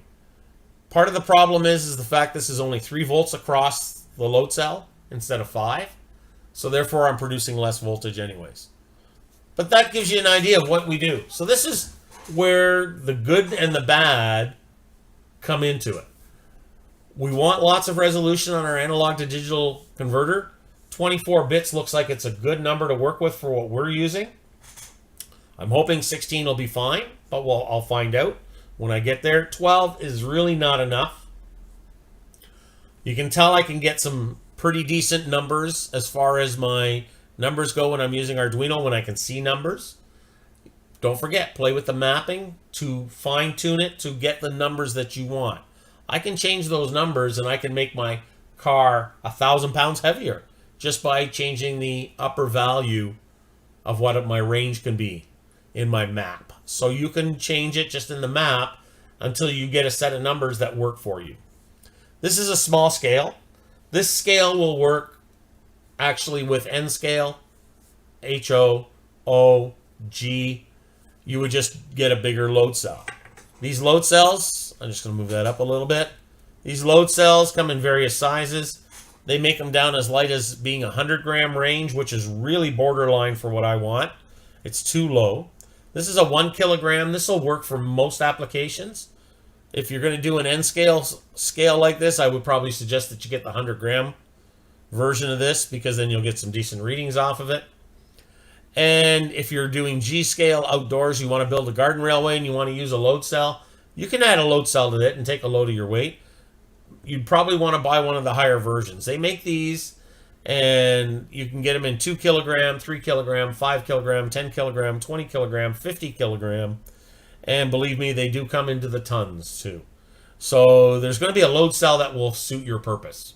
Part of the problem is the fact this is only 3 volts across the load cell instead of 5. So therefore I'm producing less voltage anyways. But that gives you an idea of what we do. So this is where the good and the bad come into it. We want lots of resolution on our analog to digital converter. 24 bits looks like it's a good number to work with for what we're using. I'm hoping 16 will be fine, but I'll find out when I get there. 12 is really not enough. You can tell I can get some pretty decent numbers as far as my numbers go when I'm using Arduino, when I can see numbers. Don't forget, play with the mapping to fine-tune it to get the numbers that you want. I can change those numbers and I can make my car 1,000 pounds heavier just by changing the upper value of what my range can be in my map. So you can change it just in the map until you get a set of numbers that work for you. This is a small scale. This scale will work actually with N scale, HO, O, G. You would just get a bigger load cell. These load cells, I'm just going to move that up a little bit. These load cells come in various sizes. They make them down as light as being 100 gram range, which is really borderline for what I want. It's too low. This is a 1 kilogram. This will work for most applications. If you're going to do an N scale like this, I would probably suggest that you get the 100 gram version of this, because then you'll get some decent readings off of it. And if you're doing G scale outdoors, you want to build a garden railway and you want to use a load cell, you can add a load cell to it and take a load of your weight. You'd probably want to buy one of the higher versions. They make these, and you can get them in 2 kilogram, 3 kilogram, 5 kilogram, 10 kilogram, 20 kilogram, 50 kilogram. And believe me, they do come into the tons too. So there's going to be a load cell that will suit your purpose.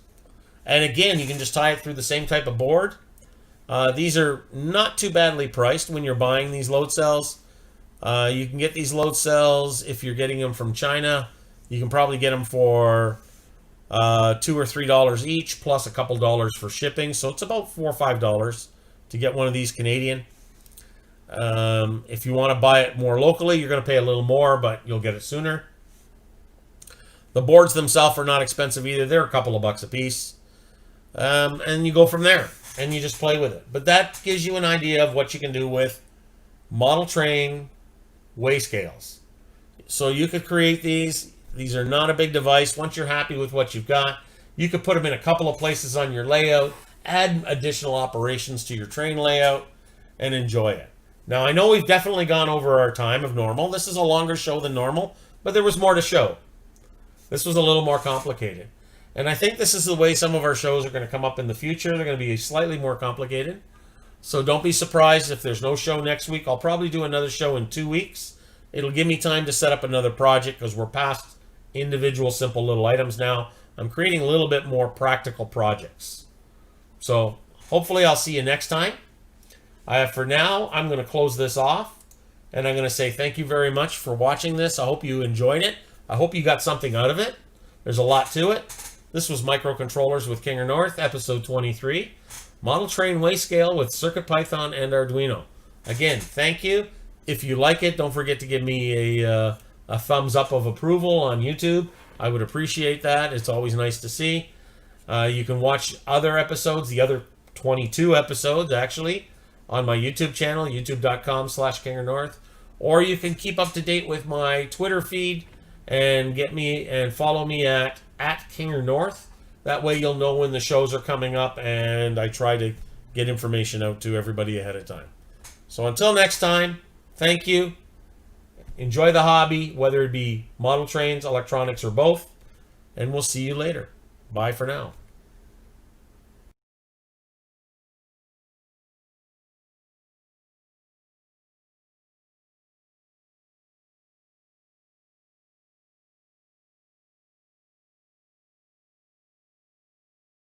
And again, you can just tie it through the same type of board. These are not too badly priced when you're buying these load cells. You can get these load cells if you're getting them from China. You can probably get them for $2 or $3 each, plus a couple dollars for shipping. So it's about $4 or $5 to get one of these Canadian. If you want to buy it more locally, you're going to pay a little more, but you'll get it sooner. The boards themselves are not expensive either. They're a couple of bucks a piece. And you go from there, and you just play with it. But that gives you an idea of what you can do with model train weigh scales. So you could create these. These are not a big device. Once you're happy with what you've got, you could put them in a couple of places on your layout, add additional operations to your train layout, and enjoy it. Now, I know we've definitely gone over our time of normal. This is a longer show than normal, but there was more to show. This was a little more complicated. And I think this is the way some of our shows are going to come up in the future. They're going to be slightly more complicated. So don't be surprised if there's no show next week. I'll probably do another show in 2 weeks. It'll give me time to set up another project because we're past individual simple little items now. I'm creating a little bit more practical projects. So hopefully I'll see you next time. For now, I'm going to close this off, and I'm going to say thank you very much for watching this. I hope you enjoyed it. I hope you got something out of it. There's a lot to it. This was Microcontrollers with Kingernorth, episode 23. Model train weigh scale with CircuitPython and Arduino. Again, thank you. If you like it, don't forget to give me a thumbs up of approval on YouTube. I would appreciate that. It's always nice to see. You can watch other episodes, the other 22 episodes actually, on my YouTube channel, youtube.com/kingernorth. Or you can keep up to date with my Twitter feed and get me and follow me at kingernorth. That way you'll know when the shows are coming up, and I try to get information out to everybody ahead of time. So until next time, thank you. Enjoy the hobby, whether it be model trains, electronics, or both. And we'll see you later. Bye for now.